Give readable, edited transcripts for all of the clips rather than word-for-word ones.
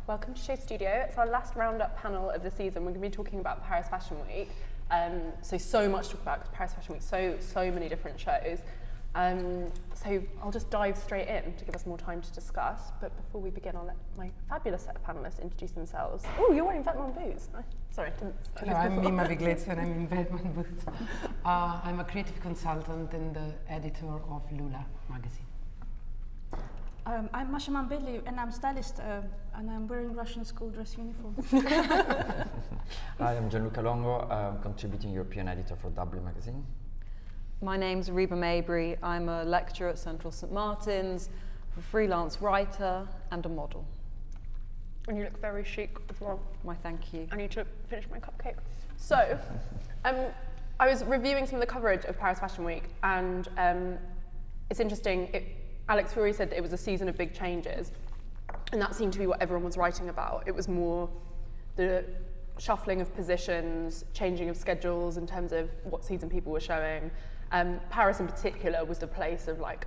Welcome to Show Studio. It's our last roundup panel of the season. We're going to be talking about Paris Fashion Week. So much to talk about because Paris Fashion Week, so many different shows. So I'll just dive straight in to give us more time to discuss. But before we begin, I'll let my fabulous set of panelists introduce themselves. Oh, you're wearing Vuitton boots. Sorry, didn't. Hello, I'm Mimma Vigelzio and I'm in Vuitton boots. I'm a creative consultant and the editor of Lula magazine. I'm Masha Mombelli and I'm Stylist and I'm wearing Russian school dress uniform. Hi, I'm Gianluca Longo. I'm contributing European editor for W magazine. My name's Reba Maybury. I'm a lecturer at Central St Martin's, a freelance writer and a model. And you look very chic as well. Why, thank you. I need to finish my cupcake. So, I was reviewing some of the coverage of Paris Fashion Week, and it's interesting. Alex Fiori said that it was a season of big changes, and that seemed to be what everyone was writing about. It was more the shuffling of positions, changing of schedules in terms of what season people were showing. Paris in particular was the place of like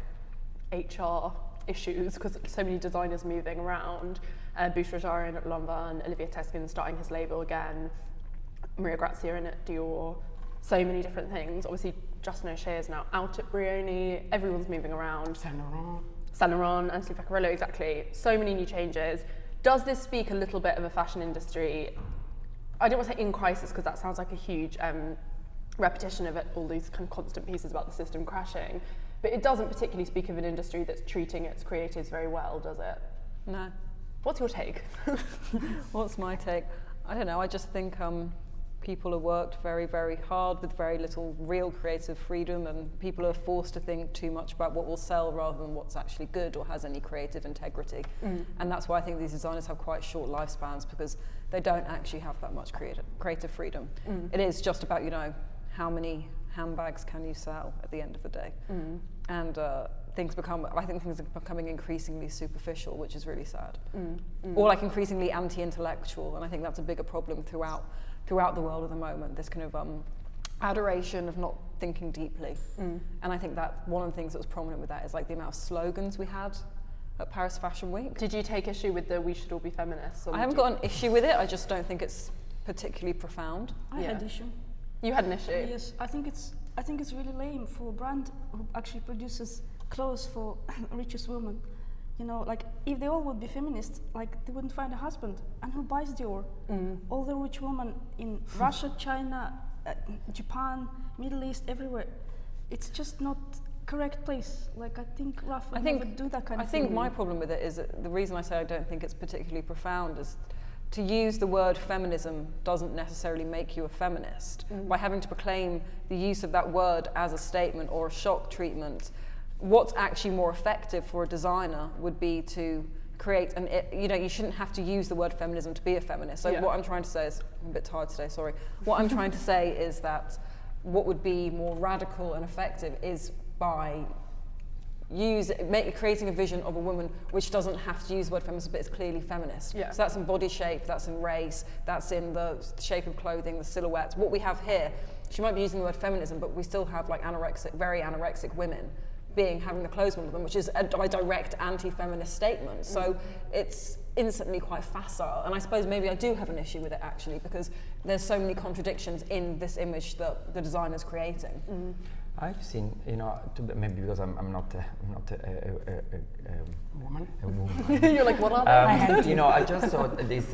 HR issues because so many designers moving around. Boucher in at Longo, Olivier Teskin starting his label again, Maria Grazia in at Dior, so many different things. Obviously, Justin O'Shea is now out at Brioni, everyone's moving around. Saint Laurent, Anthony Vaccarello, exactly. So many new changes. Does this speak a little bit of a fashion industry? I don't want to say in crisis because that sounds like a huge repetition of it, all these kind of constant pieces about the system crashing. But it doesn't particularly speak of an industry that's treating its creatives very well, does it? No. What's your take? What's my take? I don't know, I just think people have worked very, very hard with very little real creative freedom, and people are forced to think too much about what will sell rather than what's actually good or has any creative integrity. And that's why I think these designers have quite short lifespans, because they don't actually have that much creative freedom. It is just about, how many handbags can you sell at the end of the day? And I think things are becoming increasingly superficial, which is really sad. Or like increasingly anti-intellectual, and I think that's a bigger problem throughout the world at the moment, this kind of adoration of not thinking deeply. And I think that one of the things that was prominent with that is like the amount of slogans we had at Paris Fashion Week. Did you take issue with the "we should all be feminists"? I haven't got an issue with it, I just don't think it's particularly profound. I had issue. You had an issue? Yes, I think it's really lame for a brand who actually produces clothes for richest women. Like if they all would be feminists, like they wouldn't find a husband. And who buys Dior? All the rich women in Russia, China, Japan, Middle East, everywhere. It's just not correct place. Like I think Raf would never do that kind of thing. I think my problem with it is that the reason I say I don't think it's particularly profound is to use the word feminism doesn't necessarily make you a feminist. By having to proclaim the use of that word as a statement or a shock treatment, what's actually more effective for a designer would be to create you shouldn't have to use the word feminism to be a feminist. So what I'm trying to say is, I'm a bit tired today, sorry. What I'm trying to say is that what would be more radical and effective is by creating a vision of a woman which doesn't have to use the word feminism but is clearly feminist. So that's in body shape, that's in race, that's in the shape of clothing, the silhouettes. What we have here, she might be using the word feminism, but we still have like very anorexic women having the clothes worn with them, which is a direct anti-feminist statement. So it's instantly quite facile. And I suppose maybe I do have an issue with it actually, because there's so many contradictions in this image that the designer's creating. I've seen, maybe because I'm not a Woman. You're like, what are they? I just saw this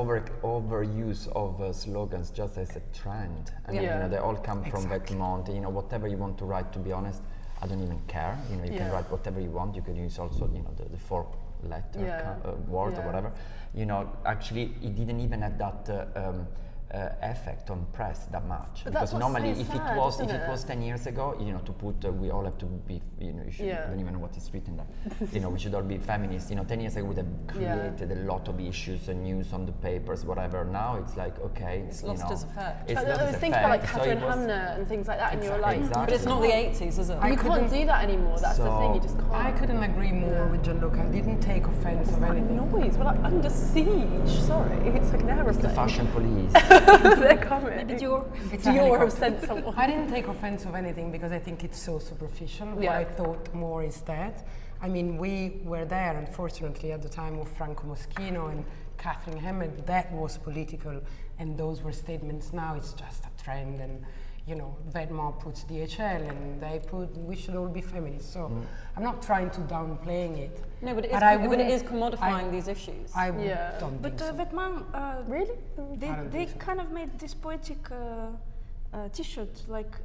overuse of slogans just as a trend. I mean, they all come from Vuitton. Whatever you want to write, to be honest, I don't even care. You can write whatever you want. You can use also, the four-letter word or whatever. Actually, it didn't even have that effect on press that much. But because normally, if it was 10 years ago, to put we all have to be, you should don't even know what is written there. We should all be feminists. 10 years ago, we would have created a lot of issues and news on the papers, whatever. Now it's like, okay, it's lost its effect. I was thinking about like Catherine Hamner and things like that, and you're like, but it's not the 80s, is it? You can't do that anymore. That's the thing. You just can't. I couldn't agree more with Gianluca. I didn't take offense of anything. Noise. We're like under siege. Sorry, it's like an aerospace. The fashion police. They're coming. Maybe Dior. It's a Dior have helicopter. sent someone. I didn't take offense of anything because I think it's so superficial. Yeah. What I thought more is that, I mean, we were there, unfortunately, at the time of Franco Moschino and Catherine Hammond. That was political, and those were statements. Now it's just a trend, and you know, Vetements puts DHL, and they put we should all be feminists. So I'm not trying to downplaying it. No, but I it is commodifying these issues. I Yeah. don't But think so. Vetements, Really? they I don't they think so. kind of made this poetic T-shirt, like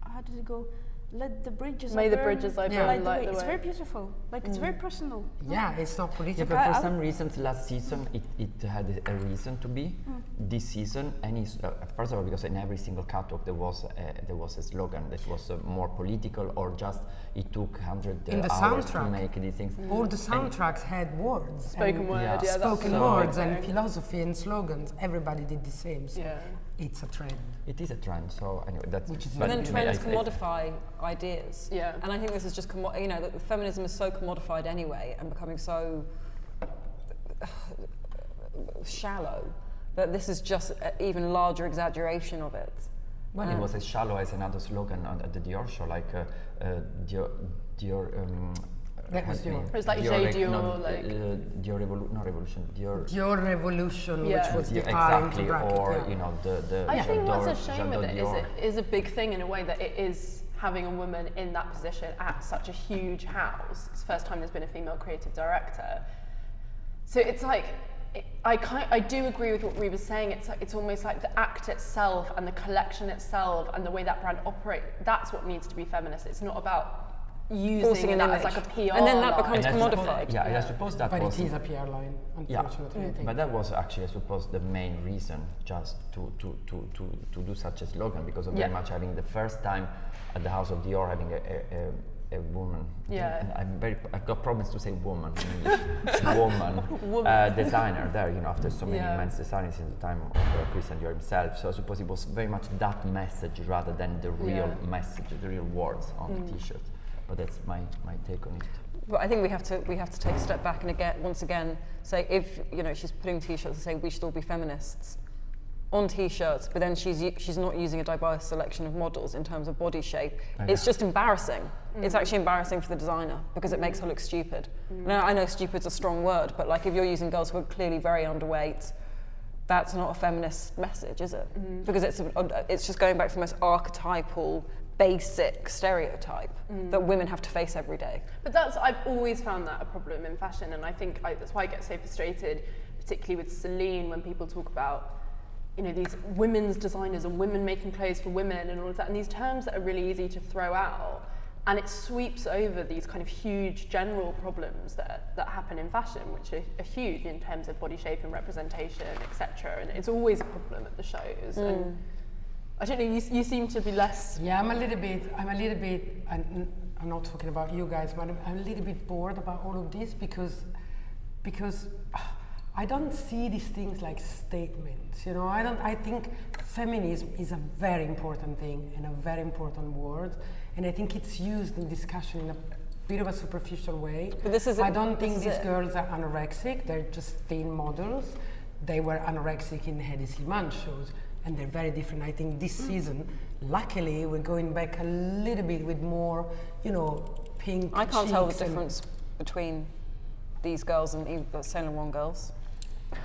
how did it go? Let the bridges May I the burn, bridges I burn, light the light way. the It's way. very beautiful. Like it's very personal. Yeah, it's not Yeah, political. but for I- some reasons last season it had a reason to be. This season, first of all, because in every single catwalk there was a slogan that was more political, or just it took 100 In the hours to soundtrack. make these things. All the soundtracks had words. Spoken and word, yeah. yeah. that's spoken the words thing. and philosophy and slogans. Everybody did the same. So Yeah. it's a trend. It is a trend. So anyway, that's. Which is but And then But trends I- commodify ideas. Yeah. And I think this is just, you know, that feminism is so commodified anyway and becoming so shallow that this is just an even larger exaggeration of it. Well, it was as shallow as another slogan at the Dior show, like Dior. That was help me. Dior. It was like Dior, Dior, no, like- Dior not Revolution. Dior. Your revolution, Yeah. which was Yeah, the R into exactly, bracket, or yeah. you know the. I think what's J'adore- a shame with j'adore it is Dior. it is a big thing in a way that it is having a woman in that position at such a huge house. It's the first time there's been a female creative director. So it's like, I do agree with what Reba's saying. It's almost like the act itself and the collection itself and the way that brand operates. That's what needs to be feminist. It's not about Forcing using an that image. as like a PR And then that line. becomes And I suppose- commodified. Yeah, and I suppose that But was. it is a PR line, Yeah, unfortunately, I think. but that was actually, I suppose, the main reason just to do such a slogan, because of very Yeah. much having the first time at the House of Dior having a woman. Yeah. And I've got problems to say woman in English. Designer there, you know, after so many Yeah. men's designers in the time of Christian Dior himself. So I suppose it was very much that message rather than the real Yeah. message, the real words on the T-shirt. But that's my take on it. But I think we have to take a step back and once again say, if you know she's putting T-shirts and saying we should all be feminists on T-shirts, but then she's not using a diverse selection of models in terms of body shape. It's just embarrassing. It's actually embarrassing for the designer because it makes her look stupid. Now I know stupid's a strong word, but like if you're using girls who are clearly very underweight, that's not a feminist message, is it? Because it's just going back to the most archetypal, basic stereotype that women have to face every day. But I've always found that a problem in fashion, and I think that's why I get so frustrated, particularly with Celine, when people talk about, you know, these women's designers and women making clothes for women and all of that, and these terms that are really easy to throw out, and it sweeps over these kind of huge general problems that happen in fashion, which are huge in terms of body shape and representation, etc. And it's always a problem at the shows. And I don't know, you seem to be less. Yeah, I'm a little bit, I'm not talking about you guys, but I'm a little bit bored about all of this because I don't see these things like statements, you know. I think feminism is a very important thing and a very important word, and I think it's used in discussion in a bit of a superficial way. But this is I don't think this is these it. girls are anorexic, they're just thin models. They were anorexic in Hedi Slimane shows, and they're very different. I think this season, luckily, we're going back a little bit with more, you know, pink I can't tell the cheeks and- difference between these girls and the Saint Laurent girls.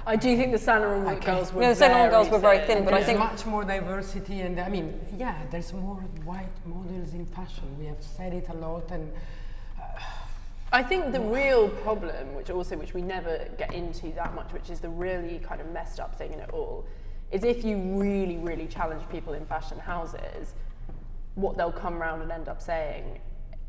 I do think the Saint Laurent Okay. girls were No, the Saint Laurent girls were very thin, And but I there's think much more diversity, and I mean, yeah, there's more white models in fashion. We have said it a lot, and I think the real problem, which we never get into that much, which is the really kind of messed up thing in it all, is if you really, really challenge people in fashion houses, what they'll come around and end up saying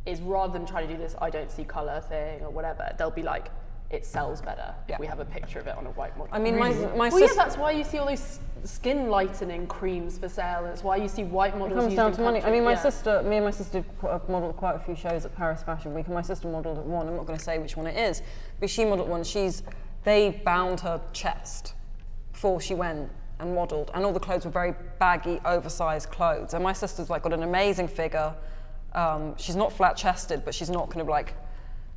is, rather than trying to do this I don't see colour thing or whatever, they'll be like, it sells better if we have a picture of it on a white model. I mean, my well, yeah, sister that's why you see all those skin lightening creams for sale. That's why you see white models comes used down in to money. I country- mean, yeah. me and my sister modelled quite a few shows at Paris Fashion Week, and my sister modelled at one. I'm not going to say which one it is, but she modelled one. They bound her chest before she went and modelled, and all the clothes were very baggy, oversized clothes. And my sister's like got an amazing figure. She's not flat-chested, but she's not kind of like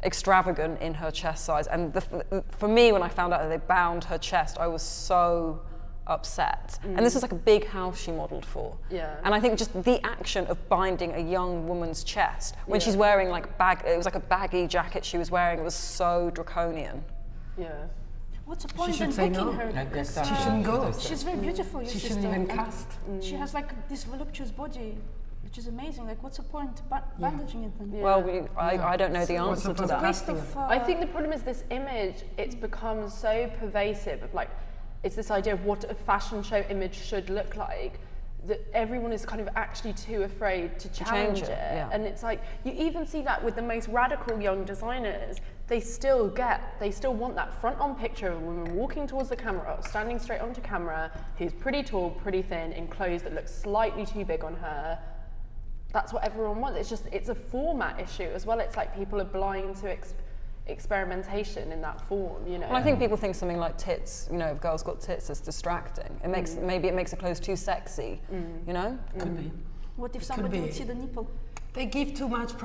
extravagant in her chest size. And for me, when I found out that they bound her chest, I was so upset. And this is like a big house she modelled for. Yeah. And I think just the action of binding a young woman's chest when she's wearing like it was like a baggy jacket she was wearing, it was so draconian. Yeah. What's the point in should say booking no. her? Because, She shouldn't go. she's very beautiful, your She sister. shouldn't even and cast. She has like this voluptuous body, which is amazing. Like, what's the point bandaging it then? Yeah. Well, I don't know the What's the answer to point? that. Waste of. I think the problem is this image, it's become so pervasive of like, it's this idea of what a fashion show image should look like, that everyone is kind of actually too afraid to challenge it. yeah. And it's like, you even see that with the most radical young designers, they still want that front on picture of a woman walking towards the camera, or standing straight onto camera, who's pretty tall, pretty thin, in clothes that look slightly too big on her. That's what everyone wants. It's a format issue as well. It's like people are blind to experimentation in that form, you know. Well, I think people think something like tits, you know, if girls got tits, is distracting. It makes maybe it makes the clothes too sexy, you know. Could be. What if It somebody could would be. see the nipple? They give too much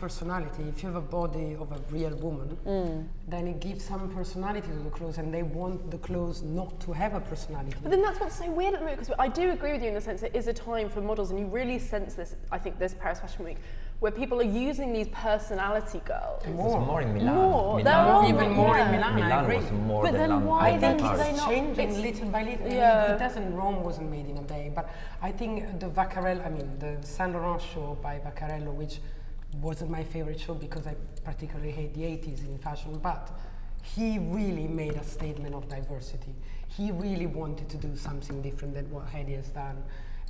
personality. If you have a body of a real woman, then it gives some personality to the clothes, and they want the clothes not to have a personality. But then that's what's so weird at the moment, because I do agree with you in the sense it is a time for models, and you really sense this, I think, this Paris Fashion Week, where people are using these personality girls. It was more in Milan. More. There Milan, are even more in Milan, I Milan agree. was more But than then London. why I then think do they it's not- changing it's- little by little. Yeah. It doesn't. Rome wasn't made in a day, but I think the the Saint Laurent show by Vaccarello, which wasn't my favorite show because I particularly hate the 80s in fashion, but he really made a statement of diversity. He really wanted to do something different than what Hedi has done,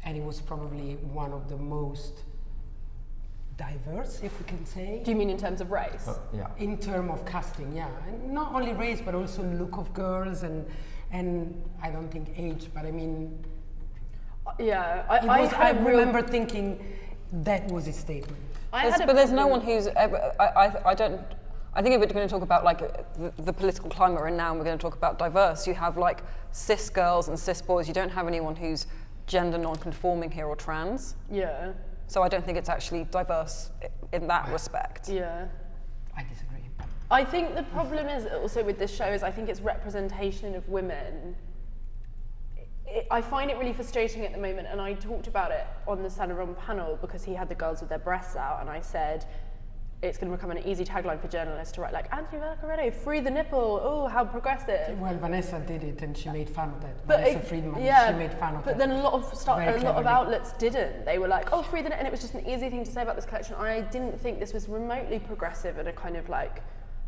and it was probably one of the most diverse, if we can say. Do you mean in terms of race? Yeah. In terms of casting, yeah, and not only race but also look of girls and I don't think age, but I mean, Yeah, I remember thinking that was his statement. But there's no one who's ever. I don't. I think if we're going to talk about like the political climate we're in now, and we're going to talk about diverse, you have like cis girls and cis boys. You don't have anyone who's gender non-conforming here or trans. Yeah, So I don't think it's actually diverse in that respect. yeah. I disagree. I think the problem is also with this show is I think it's representation of women. I find it really frustrating at the moment, and I talked about it on the Saint Laurent panel because he had the girls with their breasts out, and I said it's going to become an easy tagline for journalists to write like Anthony Vaccarello, free the nipple, oh how progressive. Well, Vanessa did it and she made fun of that. But Vanessa it- Friedman, yeah, she made fun of but that. then a lot of Very cleverly. outlets didn't. They were like, oh, free the nipple, and it was just an easy thing to say about this collection. I didn't think this was remotely progressive and a kind of like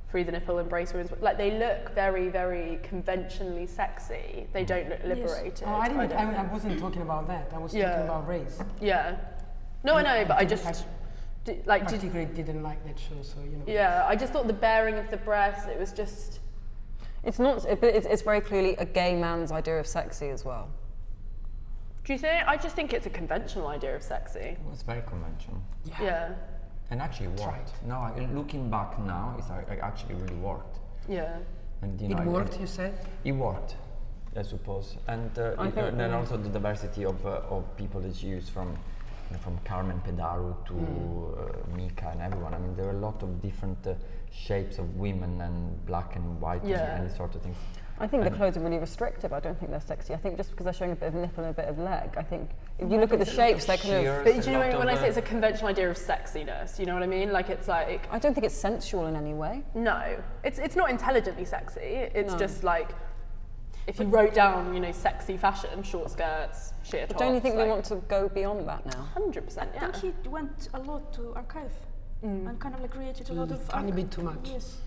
free the nipple, embrace women's. Like they look very, very conventionally sexy. They don't look liberated. Oh, I don't wasn't talking about that. I was Yeah. talking about race. Yeah. No, I know, but I didn't just like- particularly didn't like that show, so you know. yeah, I just thought the bearing of the breast, it was just. It's not. It's very clearly a gay man's idea of sexy as well. Do you think? I just think it's a conventional idea of sexy. It was very conventional. Yeah. And actually it worked. No, looking back now, it actually really worked. Yeah. And It worked, you said? It worked, I suppose. And then also the diversity of people is used from Carmen Pedaru to Mika and everyone. I mean, there are a lot of different shapes of women and black and white and any sort of things. I think the clothes are really restrictive. I don't think they're sexy. I think just because they're showing a bit of nipple and a bit of leg, I think if you look at the shapes, they're kind of. But do you know when I say it's a conventional idea of sexiness? You know what I mean? Like it's like I don't think it's sensual in any way. no, it's not intelligently sexy. It's No. just like if you wrote down, you know, sexy fashion, short skirts, sheer tops. But don't you think like, they want to go beyond that now? 100%? I Yeah. think he went a lot to archive and kind of like created a lot of. Tiny bit too much. Yes.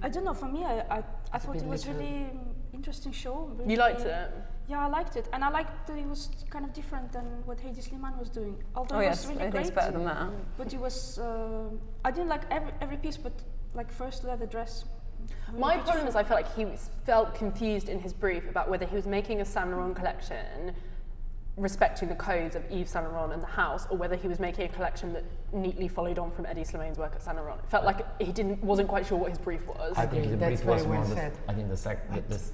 I don't know. For me, I thought bit it was literal. really interesting show. You really- liked it? Yeah, I liked it, and I liked that it was kind of different than what Hedi Slimane was doing. Although Oh it yes, was really I think it's great, better than that. but it was. I didn't like every piece, but like first leather dress. really My beautiful. problem is I felt like felt confused in his brief about whether he was making a Saint Laurent collection respecting the codes of Yves Saint Laurent and the house, or whether he was making a collection that neatly followed on from Eddie Slimane's work at Saint Laurent. It felt like he wasn't quite sure what his brief was. I think the That's brief was very well more said. I think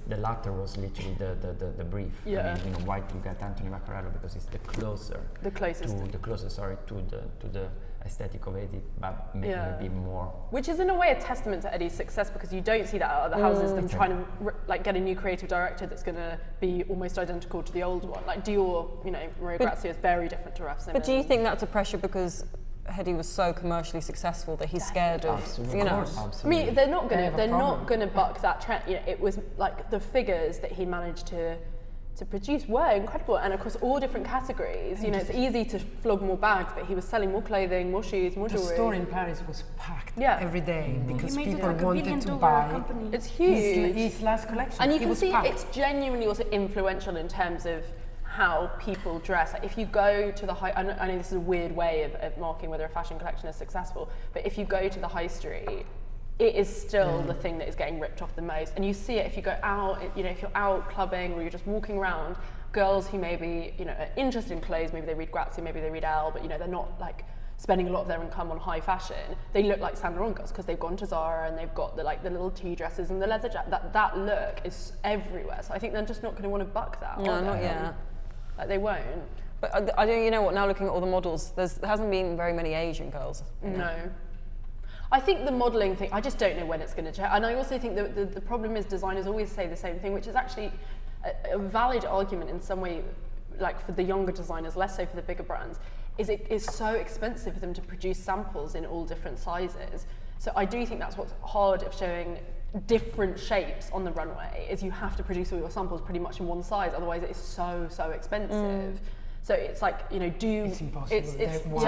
the latter was literally the brief. Yeah. I mean, you know, why to get Anthony Vaccarello because it's the closest The closest. to the aesthetic of it, but making it be more. Which is in a way a testament to Eddie's success, because you don't see that at other houses, them trying to like get a new creative director that's going to be almost identical to the old one. Like Dior, you know, Maria Grazia is very different to Raf Simons. But do you think that's a pressure because Eddie was so commercially successful that he's scared of, Absolutely. you know? Absolutely. I mean, they're not They going to buck that trend. You know, it was like the figures that he managed to produce were incredible, and across all different categories. You know, it's easy to flog more bags, but he was selling more clothing, more shoes, more jewelry. The store in Paris was packed every day because He made people it like wanted $1 to billion buy company. It's huge. his last collection. And you It can was see packed. it's genuinely also influential in terms of how people dress. Like if you go to the high, I know this is a weird way of marking whether a fashion collection is successful, but if you go to the high street, it is still the thing that is getting ripped off the most. And you see it if you go out, you know, if you're out clubbing or you're just walking around, girls who maybe, you know, are interested in clothes, maybe they read Grazia, maybe they read Elle, but you know, they're not like spending a lot of their income on high fashion. They look like Saint Laurent girls because they've gone to Zara and they've got the like the little tea dresses and the leather jacket. That look is everywhere. So I think they're just not going to want to buck that. No, are not they? yet. Like they won't. But I don't, you know what, now looking at all the models, there hasn't been very many Asian girls. No. I think the modelling thing, I just don't know when it's going to change. And I also think that the problem is designers always say the same thing, which is actually a valid argument in some way, like for the younger designers, less so for the bigger brands, is it is so expensive for them to produce samples in all different sizes. So I do think that's what's hard of showing different shapes on the runway, is you have to produce all your samples pretty much in one size, otherwise it is so expensive. So it's like, you know, It's impossible.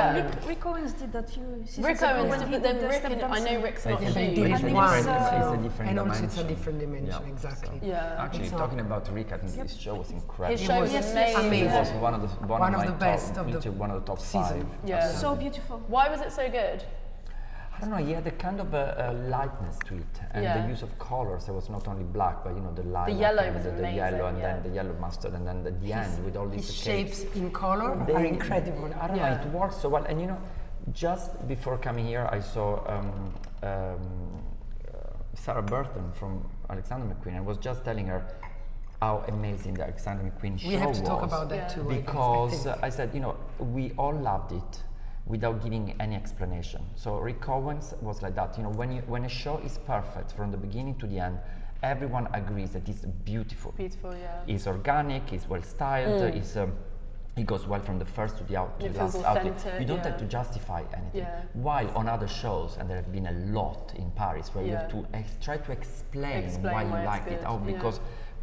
Rick Owens did that few seasons Rick ago Owens, when he but then did the Rick, step and I know dancing. Rick's But not it's a huge. different I think dimension. it's, It's a different and also dimension. it's a different dimension, Yeah, exactly. so- Yeah. Actually, It's talking about Rick, I think his show was incredible. His show was Yes, amazing. It was amazing. one of One of the best of the literally one of the top season. 5. Yeah. So beautiful. Why was it so good? I don't know, he had a kind of a lightness to it, and Yeah. the use of colors. It was not only black, but you know the lilac yellow and was the amazing, yellow, and yeah. then the yellow mustard, and then the end with all these His shapes. shapes in color They- are incredible. I don't know, it works so well. And you know, just before coming here, I saw Sarah Burton from Alexander McQueen. I was just telling her how amazing the Alexander McQueen show was. We have to talk about that too. Because I think. I said, you know, we all loved it without giving any explanation. So Rick Owens was like that. You know, when a show is perfect from the beginning to the end, everyone agrees that it's beautiful. Beautiful, yeah. It's organic, it's well styled, it goes well from the first to the It last feels outfit. authentic, You don't yeah. have to justify anything. Yeah. While on other shows, and there have been a lot in Paris, where you Yeah. have to try to explain Explain why why you it's liked it. good, Oh, yeah. because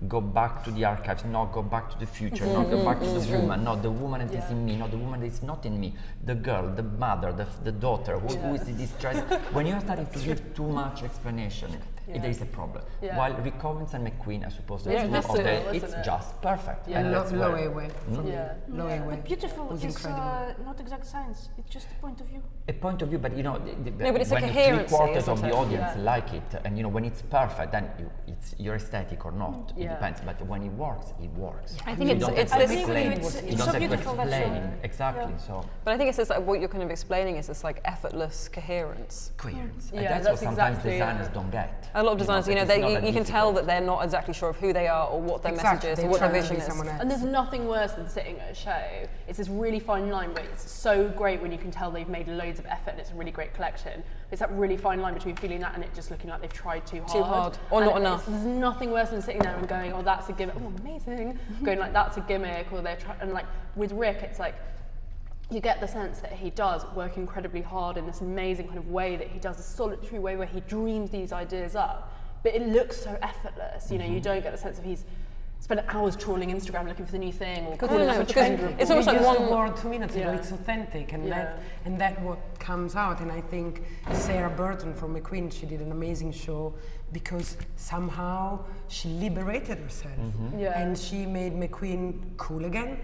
go back to the archives, not go back to the future, not go back to the woman, not the woman that is Yeah. in me, not the woman that is not in me, the girl, the mother, the daughter, who is this child. When you're starting to give too much explanation, there is a problem. Yeah. While Rick Owens and McQueen, I suppose, the It's two of visceral, them, isn't it's it? just perfect. Yeah. And that's where- Loewe for me. Yeah. Loewe But beautiful was is incredible. not exact science. It's just a point of view. A point of view, but you know, No, but it's a when coherency, 3/4 of isn't the it? audience Yeah. like it, and you know, when it's perfect, then it's your aesthetic or not. It Yeah. depends. But when it works, it works. I think You it's- don't it's have to this- explain. It's You so don't have to beautiful, that show. explain exactly. Yeah. So But I think it's just like what you're kind of explaining is this like effortless coherence. coherence, Yeah, and that's, that's what sometimes exactly, designers yeah. don't get. A lot of designers, you know, it's not that you can tell difficult. that they're not exactly sure of who they are or what their message is They or what their try to vision be is. someone else. And there's nothing worse than sitting at a show. It's this really fine line where it's so great when you can tell they've made loads of effort and it's a really great collection. It's that really fine line between feeling that and it just looking like they've tried too hard. Too hard, or And not enough. There's nothing worse than sitting there and going, oh, that's a gimmick. Oh, amazing. Going like, that's a gimmick. Or they're trying, and like with Rick, it's like, you get the sense that he does work incredibly hard in this amazing kind of way that he does, a solitary way where he dreams these ideas up. But it looks so effortless. You know, you don't get the sense of he's spent hours trawling Instagram looking for the new thing or Because calling it's up a authentic. trend report. It's almost We like used the one- word 2 minutes ago. Yeah. It's authentic, and Yeah. that what comes out. And I think Sarah Burton from McQueen, she did an amazing show because somehow she liberated herself, Yeah. and she made McQueen cool again,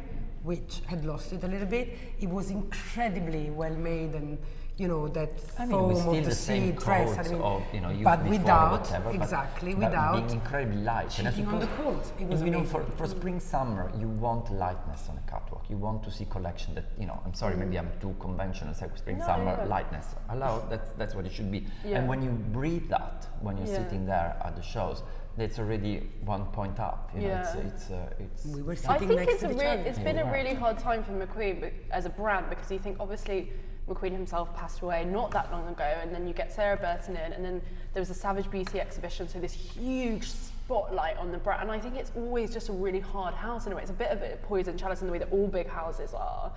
which had lost it a little bit. It was incredibly well made, and you know that I mean, foam with still of the the sea same dress. codes I mean, of, you know, used but before, without whatever, but- exactly but without being incredibly light. And I cheating on the suppose- codes. It was you know, amazing. for spring summer, you want lightness on a catwalk. You want to see collection that, you know, I'm sorry, maybe I'm too conventional, say spring No, summer yeah. lightness. Allow, that's what it should be. Yeah. And when you breathe that, when you're Yeah. sitting there at the shows, that's already 1 point up. You know, Yeah. it's We were I sitting think next it's to each other. it's been a really hard time for McQueen as a brand because you think obviously McQueen himself passed away not that long ago, and then you get Sarah Burton in, and then there was a Savage Beauty exhibition, so this huge spotlight on the brand, and I think it's always just a really hard house in a way. It's a bit of a poison chalice in the way that all big houses are,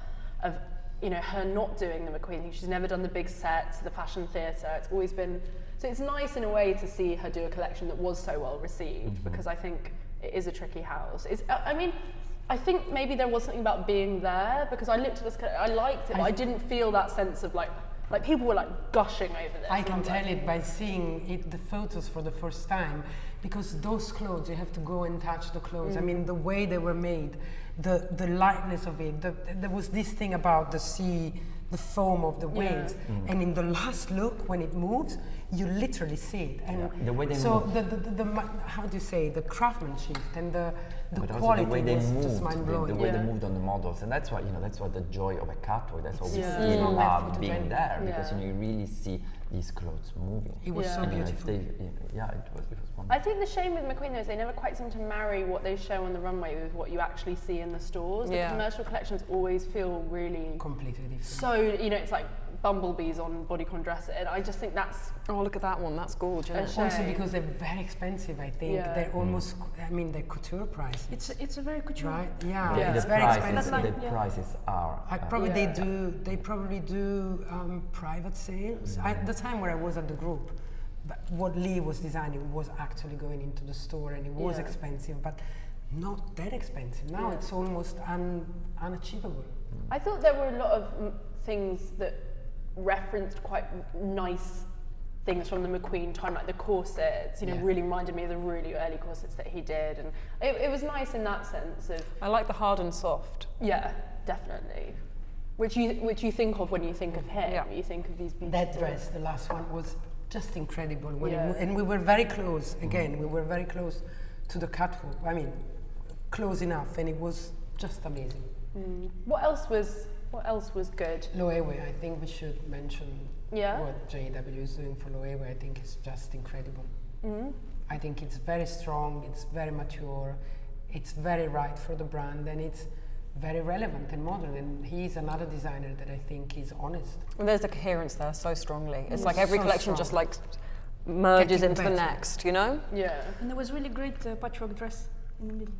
of, you know, her not doing the McQueen thing. She's never done the big sets, the fashion theatre. It's always been, so it's nice in a way to see her do a collection that was so well received, because I think it is a tricky house. I mean, I think maybe there was something about being there, because I looked at this, I liked it, but I didn't feel that sense of like people were like gushing over this. I can tell it by seeing the photos for the first time, because those clothes, you have to go and touch the clothes. I mean, the way they were made, the lightness of it, there was this thing about the sea, the foam of the waves, and in the last look, when it moves, you literally see it. And the way they so move. the how do you say, the craftsmanship and the but quality also the way they was moved, just mind-blowing. the way they moved on the models, and that's what, you know, that's what the joy of a catwalk. That's what we really not love meant for being photogenic. there, because you know, you really see these clothes moving. It was so And, you know, if beautiful. they, you know, yeah, it was wonderful. I think the shame with McQueen though is they never quite seem to marry what they show on the runway with what you actually see in the stores. The commercial collections always feel really Completely different. so, you know, it's like bumblebees on bodycon dresses, and I just think that's Oh, look at that one. That's gorgeous. a Also shame. because they're very expensive, I think. Yeah. They're almost, I mean, they're couture prices. It's a very couture. Right? Yeah, Yeah. it's The very prices, expensive. the prices are. They probably do private sales. At the time where I was at the group, but what Lee was designing was actually going into the store, and it was expensive, but not that expensive. Now it's almost unachievable. I thought there were a lot of things that referenced quite nice things from the McQueen time, like the corsets, you know, really reminded me of the really early corsets that he did, and it was nice in that sense of, I like the hard and soft. yeah, definitely. Which you think of when you think of him, Yeah. you think of these beautiful... That dress, the last one, was just incredible. When Yeah. and we were very close, again, we were very close to the catwalk. I mean, close enough, and it was just amazing. What else was good? Loewe, I think we should mention Yeah. what JW is doing for Loewe. I think it's just incredible. I think it's very strong, it's very mature, it's very right for the brand, and it's very relevant and modern. And he's another designer that I think is honest. And there's a coherence there so strongly. It's like every So collection strong. just like merges Getting into the better. next, you know? Yeah. And there was really great patchwork dress in the middle.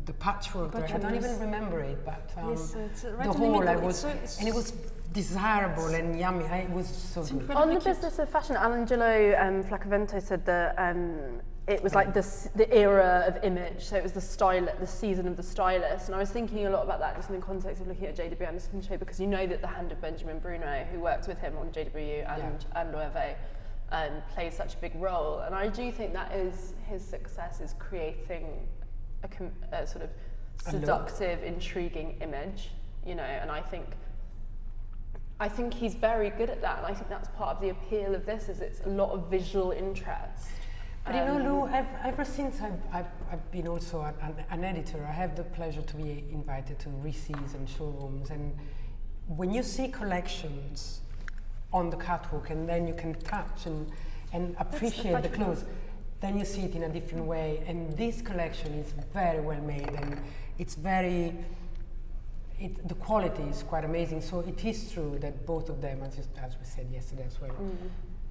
The patchwork, dress, I Patchwork don't dress. even remember it, but Yes, it's right the in the whole, middle. I was, and it was desirable and yummy. It was so good. incredible. On the cute. business of fashion, Angelo Flacavento said that it was like the era of image, so it was the season of the stylist, and I was thinking a lot about that just in the context of looking at JW Anderson show, because you know that the hand of Benjamin Bruno, who worked with him on JW and Loewe, plays such a big role, and I do think that is his success is creating a sort of seductive, intriguing image, you know, and I think he's very good at that, and I think that's part of the appeal of this, is it's a lot of visual interest. But you know, Lou, ever since I've been also an editor, I have the pleasure to be invited to receives and showrooms, and when you see collections on the catwalk, and then you can touch and appreciate the clothes, then you see it in a different way. And this collection is very well made, and it's the quality is quite amazing. So it is true that both of them, as we said yesterday as well,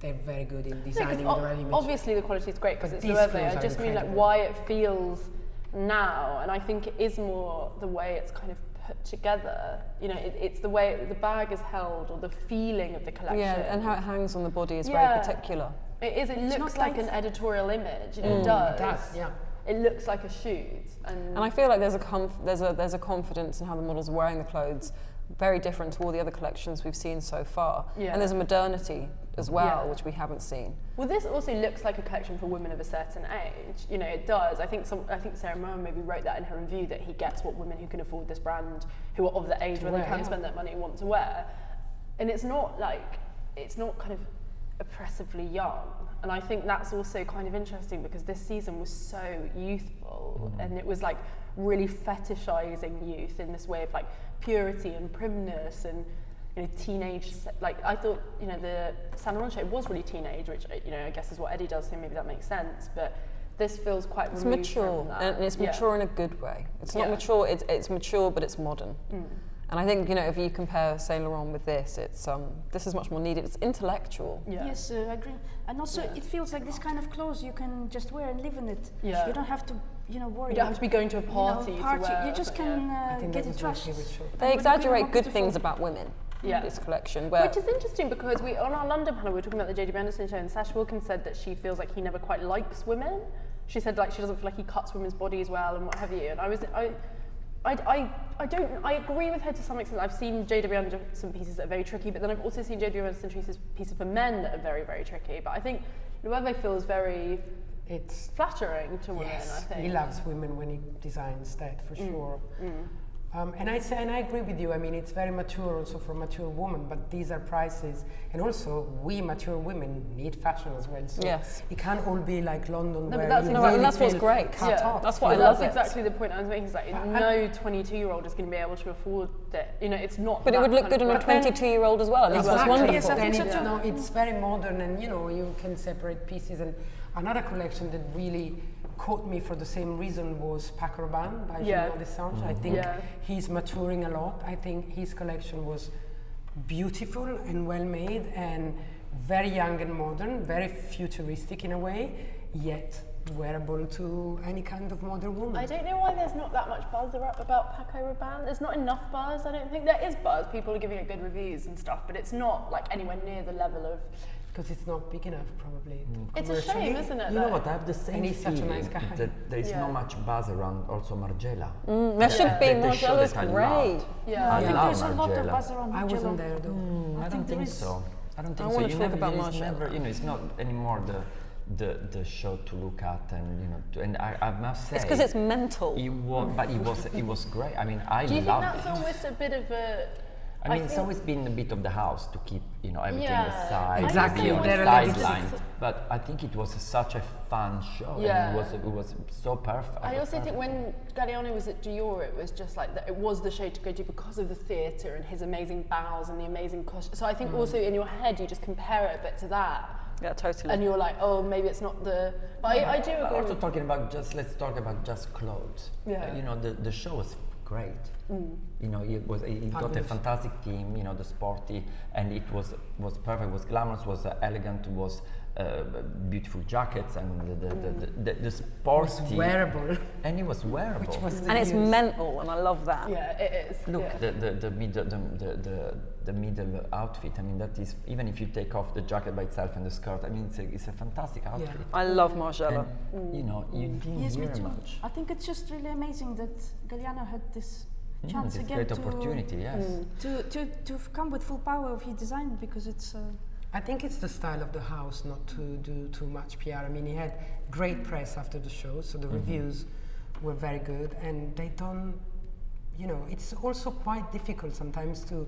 they're very good in designing their image. Obviously the quality is great because But it's these Loewe. clothes I are just mean like incredible. why it feels now, and I think it is more the way it's kind of put together. You know, it's the way the bag is held, or the feeling of the collection. Yeah, and how it hangs on the body is Yeah. very particular. It is. It It's looks not like like- an editorial image. You know, it does. It does, yeah. It looks like a shoot, And I feel like there's a confidence in how the models are wearing the clothes, very different to all the other collections we've seen so far. Yeah. And there's a modernity as well, Yeah. which we haven't seen. Well, this also looks like a collection for women of a certain age. You know, it does. I think Sarah Moen maybe wrote that in her review, that he gets what women who can afford this brand, who are of the age where they can spend that money, want to wear. And it's not kind of oppressively young. And I think that's also kind of interesting, because this season was so youthful, and it was like really fetishizing youth in this way of like purity and primness and, you know, teenage, like I thought, you know, the Saint Laurent show was really teenage, which, you know, I guess is what Eddie does, so maybe that makes sense, but this feels quite It's removed mature, from that. and it's mature in a good way. It's not mature, it's mature, but it's modern. And I think, you know, if you compare Saint Laurent with this, it's this is much more needed. It's intellectual. Yeah. Yes, I agree. And also, it feels like this kind of clothes you can just wear and live in it. Yeah. You don't have to, worry. You don't have to be going to a party to wear. You just can get it trashed. They exaggerate good things about women. Yeah. This collection, which is interesting because on our London panel we were talking about the JW Anderson show, and Sash Wilkins said that she feels like he never quite likes women. She said like she doesn't feel like he cuts women's bodies well and what have you. And I agree with her to some extent. I've seen JW Anderson pieces that are very tricky, but then I've also seen JW Anderson pieces for men that are very, very tricky. But I think Loewe feels very flattering to women. I think he loves women when he designs that for sure. And I agree with you. I mean, it's very mature also for a mature woman, but these are prices. And also, we mature women need fashion as well. So it can't all be like London where that's what's great. That's what I love. That's exactly the point I was making. It's like no 22-year-old is going to be able to afford it. You know, it's not. But it would look good on a 22-year-old as well. And that's what's wonderful. Yes, I think so. It's very modern, and you can separate pieces. And another collection that really caught me for the same reason was Paco Rabanne by Jean Desange. I think he's maturing a lot. I think his collection was beautiful and well made and very young and modern, very futuristic in a way, yet wearable to any kind of modern woman. I don't know why there's not that much buzz about Paco Rabanne. There's not enough buzz, I don't think. There is buzz, people are giving it good reviews and stuff, but it's not like anywhere near the level of... Because it's not big enough, probably. It's a shame, isn't it? You know what? I have the same and he's feeling such a nice guy. that there is not much buzz around also Margiela. There should be. Margiela's great. I think love there's a lot of Margiela. buzz around Margiela. I wasn't there though. I don't think so. I don't think I so. want to talk about Margiela. It's not anymore the show to look at, and and I must say it's because it's mental. It was great. I mean, I Do you think loved that's almost a bit of a... I mean, it's always been a bit of the house to keep, everything aside, Exactly. to be on the They're sideline. But I think it was such a fun show, and it was so perfect. I also think when Galliano was at Dior, it was just like it was the show to go to because of the theatre and his amazing bows and the amazing costume. So I think also in your head you just compare it a bit to that. Yeah, totally. And you're like, oh, maybe it's not the... But I do agree. Also talking about let's talk about just clothes. Yeah. The show was great. It got a fantastic team, the sporty, and it was perfect, was glamorous, was elegant, was beautiful jackets, and the sporty. It was wearable. And it was wearable. Which was and it's mental, and I love that. Yeah, it is. Look, the middle outfit, I mean, that is, even if you take off the jacket by itself and the skirt, I mean, it's a fantastic outfit. Yeah. I love Margiela. And, you didn't me hear too. much. I think it's just really amazing that Galliano had this chance this again great opportunity, yes. To come with full power of his design, because it's... I think it's the style of the house not to do too much PR. I mean, he had great press after the show, so the reviews were very good, and they don't, it's also quite difficult sometimes to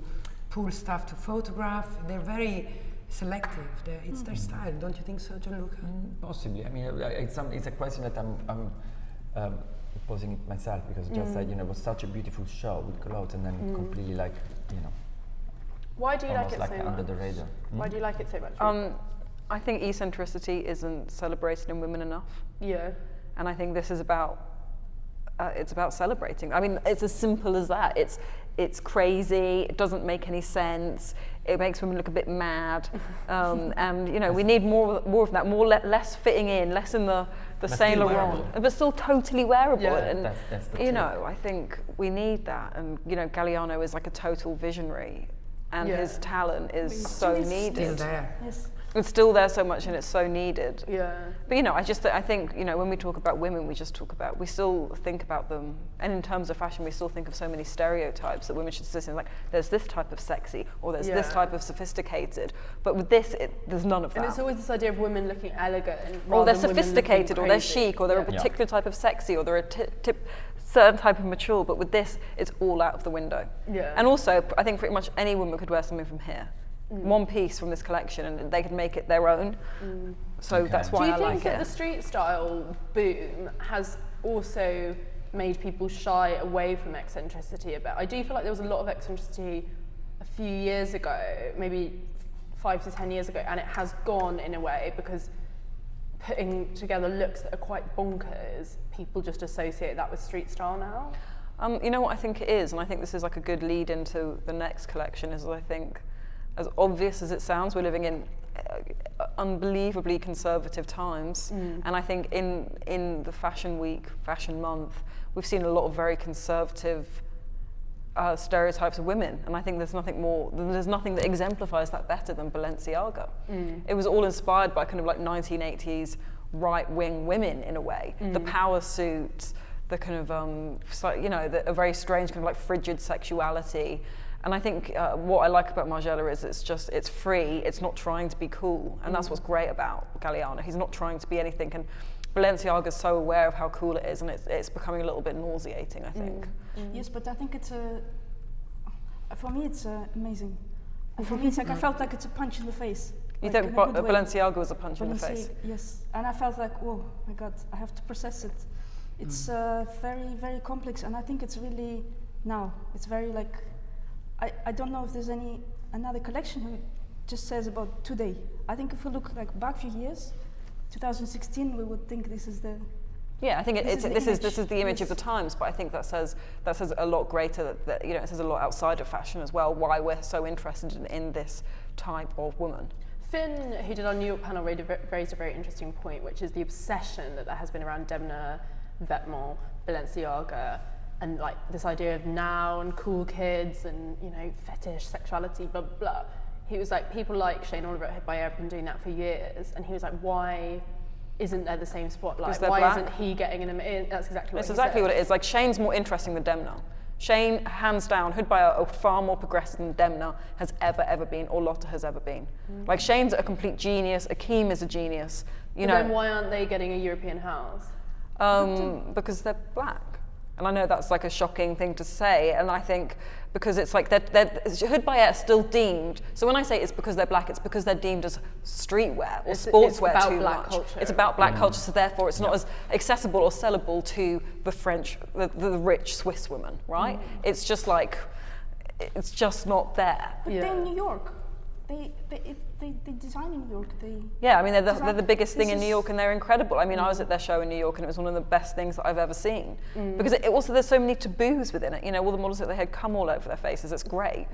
pull stuff to photograph. They're very selective. It's their style, don't you think so, Gianluca? Possibly. I mean, it's a question that I'm posing it myself, because just said, it was such a beautiful show with clothes, and then completely Why do you like it so under much? the radar. Why do you like it so much? I think eccentricity isn't celebrated in women enough. Yeah. And I think this is about it's about celebrating. I mean, it's as simple as that. It's crazy. It doesn't make any sense. It makes women look a bit mad, and we need more of that. Less fitting in, less in the Saint Laurent, but still totally wearable. Yeah. And that's the trick. I think we need that. And Galliano is like a total visionary, and his talent is so needed. Still there. Yes. It's still there so much, and it's so needed. Yeah. But I think when we talk about women, we still think about them, and in terms of fashion, we still think of so many stereotypes that women should sit in. Like, there's this type of sexy, or there's this type of sophisticated. But with this, there's none of that. And it's always this idea of women looking elegant, or they're sophisticated, or they're chic, or they're a particular type of sexy, or they're a certain type of mature. But with this, it's all out of the window. Yeah. And also, I think pretty much any woman could wear something from here. One piece from this collection, and they could make it their own. So that's why I like it. Do you think that the street style boom has also made people shy away from eccentricity a bit? I do feel like there was a lot of eccentricity a few years ago, maybe 5 to 10 years ago, and it has gone in a way because putting together looks that are quite bonkers, people just associate that with street style now. You know what I think it is, and I think this is like a good lead into the next collection, is I think, as obvious as it sounds, we're living in unbelievably conservative times, and I think in the fashion week, fashion month, we've seen a lot of very conservative stereotypes of women, and I think there's nothing that exemplifies that better than Balenciaga. It was all inspired by kind of like 1980s right-wing women in a way, the power suits, the kind of a very strange kind of like frigid sexuality. And I think what I like about Margiela is it's free, it's not trying to be cool, and that's what's great about Galliano. He's not trying to be anything, and Balenciaga's so aware of how cool it is, and it's becoming a little bit nauseating, I think. Yes, but I think it's for me it's amazing. For me it's like I felt like it's a punch in the face. You like think Balenciaga was a punch in the face? Yes, and I felt like, oh my God, I have to process it. It's very, very complex, and I think it's really, now, it's very like, I don't know if there's another collection who just says about today. I think if we look like back a few years, 2016, we would think this is the... Yeah, I think this is the image of the times, but I think that says a lot greater, that it says a lot outside of fashion as well, why we're so interested in this type of woman. Finn, who did our New York panel, raised a very interesting point, which is the obsession that there has been around Demna, Vetements, Balenciaga, and like this idea of now and cool kids and fetish, sexuality, blah blah blah. He was like, people like Shane Oliver at Bayer have been doing that for years, and he was like, why isn't there the same spotlight? Why black? Isn't he getting in? That's exactly what That's he exactly said. what it is. Like, Shane's more interesting than Demna. Shane, hands down, Hood Bayer are far more progressive than Demna has ever been, or Lotte has ever been. Like, Shane's a complete genius. Akeem is a genius. Then why aren't they getting a European house? Because they're black. And I know that's like a shocking thing to say, and I think because it's like Hood Bayer are still deemed, so when I say it's because they're black, it's because they're deemed as streetwear or sportswear too much. Culture. It's about black culture, so therefore it's not as accessible or sellable to the French, the rich Swiss woman, right? It's just like, it's just not there. But they're in New York. They design in New York. Yeah, I mean, they're the biggest thing in New York, and they're incredible. I mean, I was at their show in New York, and it was one of the best things that I've ever seen. Because it also, there's so many taboos within it. All the models that they had come all over their faces. It's great.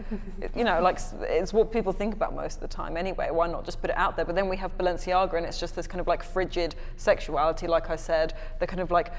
Like, it's what people think about most of the time anyway. Why not just put it out there? But then we have Balenciaga, and it's just this kind of like frigid sexuality, like I said. They're kind of like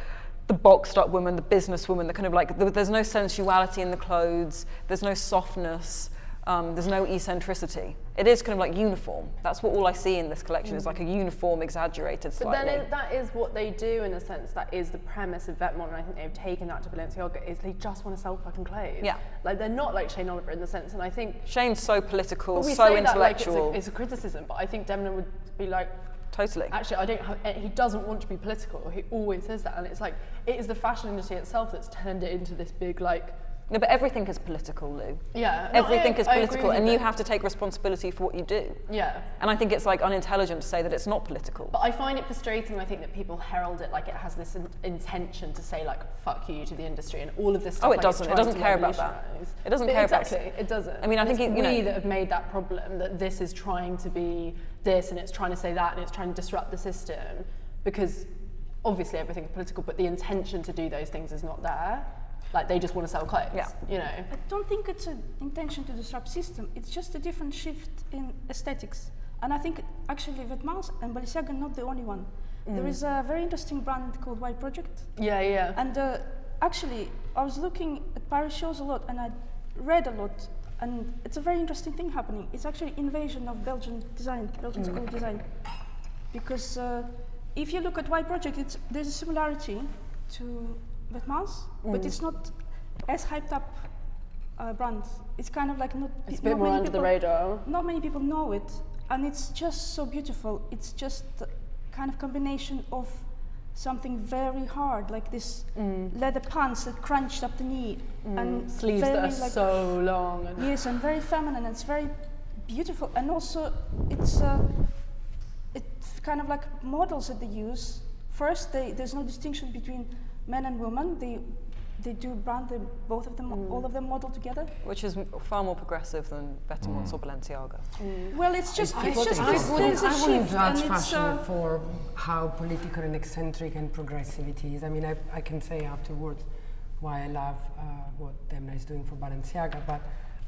the boxed up woman, the business woman, the kind of like, there's no sensuality in the clothes, there's no softness. There's no eccentricity. It is kind of like uniform. That's what all I see in this collection is like a uniform, exaggerated slightly. But then that is what they do in a sense. That is the premise of Vetements, and I think they've taken that to Balenciaga, is they just want to sell fucking clothes. Yeah. Like, they're not like Shane Oliver in the sense, and I think... Shane's so political, but we so say intellectual. That like it's a criticism, but I think Demna would be like... Totally. Actually, he doesn't want to be political. He always says that, and it's like, it is the fashion industry itself that's turned it into this big, like... No, but everything is political, Lou. Yeah. Everything is political, and you have to take responsibility for what you do. Yeah. And I think it's like unintelligent to say that it's not political. But I find it frustrating, I think, that people herald it like it has this intention to say, like, fuck you to the industry and all of this stuff. Oh, it doesn't. It doesn't care about that. It doesn't care about that. Exactly, it doesn't. I mean, I think it's we that have made that problem, that this is trying to be this and it's trying to say that and it's trying to disrupt the system, because obviously everything's political, but the intention to do those things is not there. Like, they just want to sell clothes, I don't think it's an intention to disrupt system. It's just a different shift in aesthetics. And I think actually Vetements and Balenciaga are not the only one. There is a very interesting brand called Y Project. Yeah. And actually, I was looking at Paris shows a lot, and I read a lot, and it's a very interesting thing happening. It's actually invasion of Belgian design, Belgian school design. Because if you look at Y Project, there's a similarity to Vetements, but it's not as hyped up brand. It's kind of like it's a bit more under the radar. Not many people know it, and it's just so beautiful. It's just a kind of combination of something very hard, like this leather pants that crunched up the knee, and sleeves that are like, so long. And yes, and very feminine. It's very beautiful, and also it's kind of like models that they use. First, there's no distinction between men and women. They do brand them, both of them, all of them model together. Which is far more progressive than Vetements or Balenciaga. Well, it's just I wouldn't judge fashion for how political and eccentric and progressive it is. I mean, I can say afterwards, why I love what Demna is doing for Balenciaga. But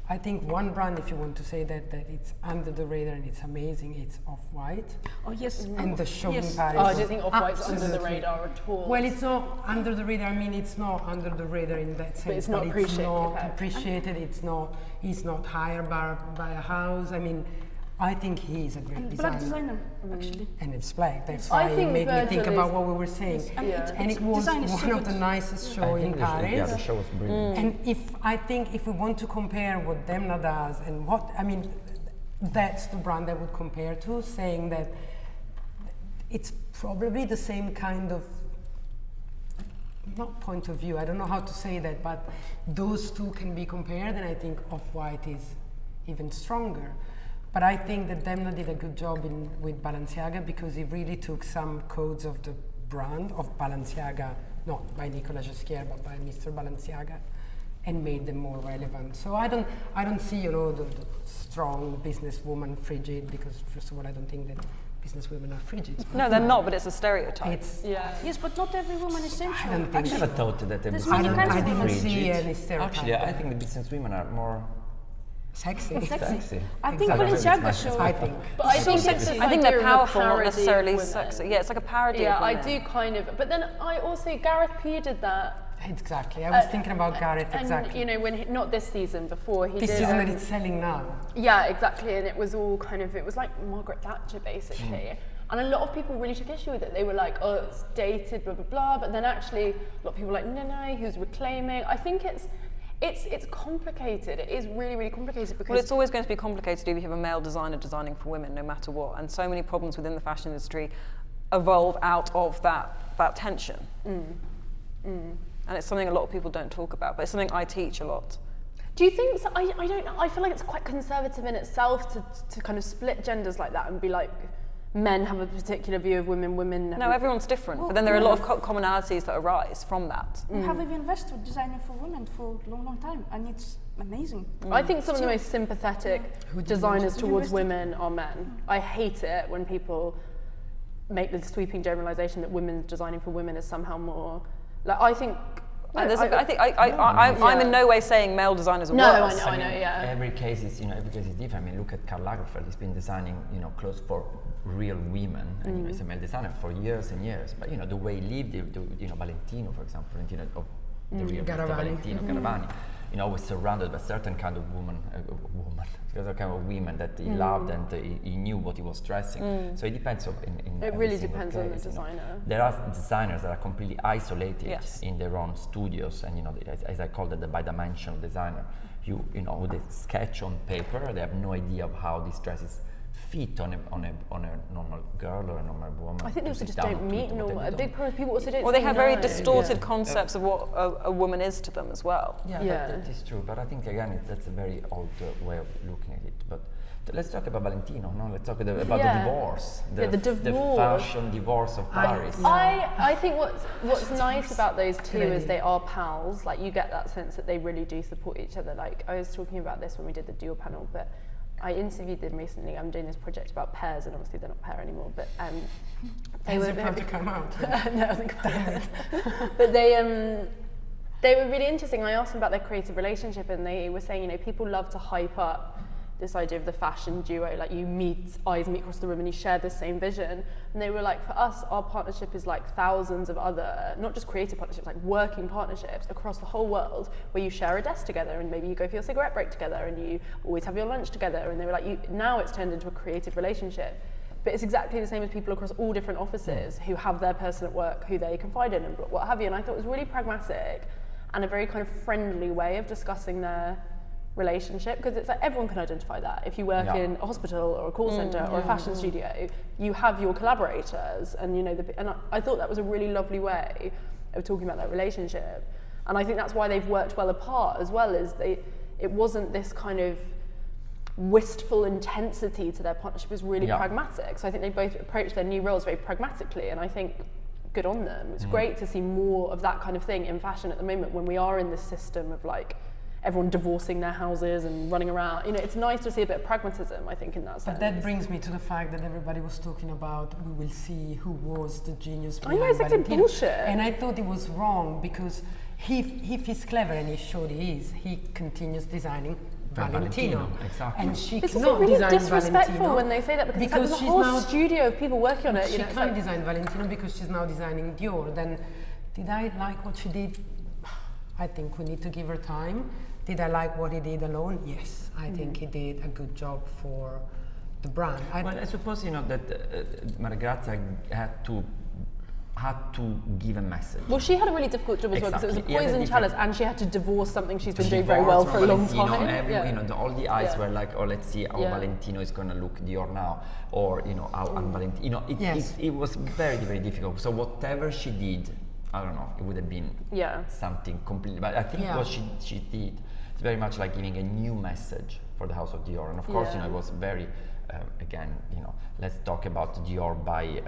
I think one brand, if you want to say that it's under the radar and it's amazing, it's Off-White. Oh yes. And the show in Yes. Paris. Oh, do you think Off-White's under the Absolutely. radar at all? Well, it's not under the radar. I mean, it's not under the radar in that sense. it's not It's appreciated, not okay. appreciated. He's not hired by a house. I mean, I think he's a great And designer. black designer, actually. And it's black. That's I why it think made me think Virgil about is- what we were saying. And Yeah. And it was design is so one of good. the nicest I shows in think Paris. the show was brilliant. And if we want to compare what Demna does and that's the brand I would compare to, saying that it's probably the same kind of, not point of view, I don't know how to say that, but those two can be compared, and I think Off-White is even stronger. But I think that Demna did a good job with Balenciaga, because he really took some codes of the brand of Balenciaga, not by Nicolas Ghesquière, but by Mr. Balenciaga, and made them more relevant. So I don't see, the strong businesswoman frigid, because first of all, I don't think that businesswomen are frigid. No, they're not, but it's a stereotype. It's, Yeah. Yes, but not every woman is sensual. I don't I think never so. thought that the There's I many kinds of didn't women. see any stereotype. Actually, I there. think the business women are more Sexy. sexy. I think Exactly. Balenciaga It's show. I think. But I think it's this I think idea they're of a powerful, not parody of necessarily women. sexy. Yeah, it's like a parody Yeah, of I women. do kind of. But then I also, Gareth P did that. Exactly. I was thinking about Gareth. And, Exactly. when not this season, before he This did. season that it's selling now. Yeah, exactly. And it was all it was like Margaret Thatcher, basically. And a lot of people really took issue with it. They were like, oh, it's dated, blah, blah, blah. But then actually, a lot of people were like, no, who's reclaiming? I think it's complicated. It is really, really complicated because... Well, it's always going to be complicated if you have a male designer designing for women, no matter what. And so many problems within the fashion industry evolve out of that tension. And it's something a lot of people don't talk about, but it's something I teach a lot. Do you think, so? I don't know, I feel like it's quite conservative in itself to kind of split genders like that and be like, men have a particular view of women, women have No, a- everyone's different, but then there are a lot of commonalities that arise from that. We have even invested designing for women for a long, long time, and it's amazing. I think some of the most sympathetic designers Who towards invested? women are men. I hate it when people make the sweeping generalization that women designing for women is somehow more... Like, I think... I'm in no way saying male designers are No, worse. I know, yeah. Every case is different. I mean, look at Karl Lagerfeld. He's been designing, clothes for real women, and he's a male designer for years and years. But the way he lived, Valentino, for example, of the real Mr. Garavani. Valentino Garavani, was surrounded by certain kind of certain kind of women that he loved, and he knew what he was dressing. So it depends in It every really single depends on the case, designer. There are designers that are completely isolated Yes. in their own studios, and as I call it, the bi-dimensional designer. They sketch on paper. They have no idea of how these dresses fit on a normal girl or a normal woman. I think they to also sit just down don't to meet what normal. they A don't. big part of people also don't Or they say have very no. distorted concepts of what a woman is to them as well. Yeah. That is true. But I think again, that's a very old way of looking at it. But let's talk about Valentino. No, let's talk about the Yeah. divorce. Yeah, the divorce. fashion divorce of Paris. I think what's nice about those two Good is idea. they are pals. Like, you get that sense that they really do support each other. Like, I was talking about this when we did the Dior panel, but I interviewed them recently. I'm doing this project about pairs, and obviously they're not a pair anymore, but they Is were it about to come out? no, I think about it. But they were really interesting. I asked them about their creative relationship, and they were saying, people love to hype up this idea of the fashion duo, like eyes meet across the room and you share the same vision. And they were like, for us, our partnership is like thousands of other, not just creative partnerships, like working partnerships across the whole world, where you share a desk together and maybe you go for your cigarette break together and you always have your lunch together. And they were like, now it's turned into a creative relationship. But it's exactly the same as people across all different offices who have their person at work who they confide in and what have you. And I thought it was really pragmatic and a very kind of friendly way of discussand their relationship, because it's like everyone can identify that. If you work in a hospital or a call center or a fashion studio, you have your collaborators, and and I thought that was a really lovely way of talking about that relationship. And I think that's why they've worked well apart as well, is it wasn't this kind of wistful intensity to their partnership. It was really pragmatic. So I think they both approached their new roles very pragmatically, and I think good on them. It's great to see more of that kind of thing in fashion at the moment, when we are in this system of like everyone divorcing their houses and running around. It's nice to see a bit of pragmatism, I think, in that sense. But that brings me to the fact that everybody was talking about, we will see who was the genius behind I know, it's like Valentino. bullshit. And I thought it was wrong, because if he's clever, and he showed he is, he continues designing Valentino. Exactly. And she This is cannot really design disrespectful Valentino when they say that, because it's because like she's there's a now whole studio of people working on it. She You know, can't design Valentino because she's now designing Dior. Then, did I like what she did? I think we need to give her time. Did I like what he did alone? Yes, I think he did a good job for the brand. Well, I suppose that Grazia had to give a message. Well, she had a really difficult job as well, because it was a Exactly. poison Yeah, chalice, and she had to divorce something she's been doing Divorce very well from for a long Valentino, time. all the eyes Yeah. were like, oh, let's see how Yeah. Valentino is going to look Dior now, or how Valentino. It was very, very difficult. So whatever she did, I don't know, it would have been something completely. But I think what she did is very much like giving a new message for the house of Dior, and of course, it was very. Again, let's talk about Dior by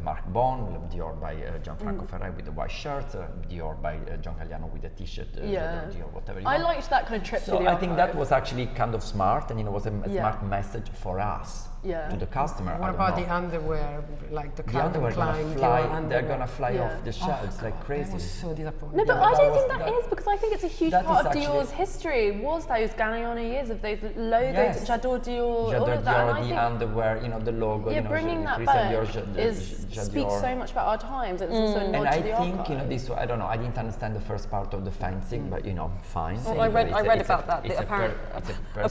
Marc Bon, Dior by Gianfranco Ferrari with the white shirt, Dior by John Galliano with the t-shirt, Dior, whatever you I want. liked that kind of trip So to the I think that was actually kind of smart, and was a smart message for us, Yeah. to the customer. What about the underwear, like the The Calvin underwear Klein gonna Dior fly, underwear? they're gonna fly Yeah. off the shelves like I crazy. was so disappointed. No, but Yeah, I that don't was- think that is, because I think it's a huge that part is of actually- Dior's history, was those Galliano years of those logos, Yes. J'adore Dior, all J'adore of that. And Dior, I the think underwear, the logo, bringing that Christian back Dior, speaks so much about our times. It's also a nod And I to the think archive. this. I don't know. I didn't understand the first part of the fencing, but fine. Well, I read about that. It's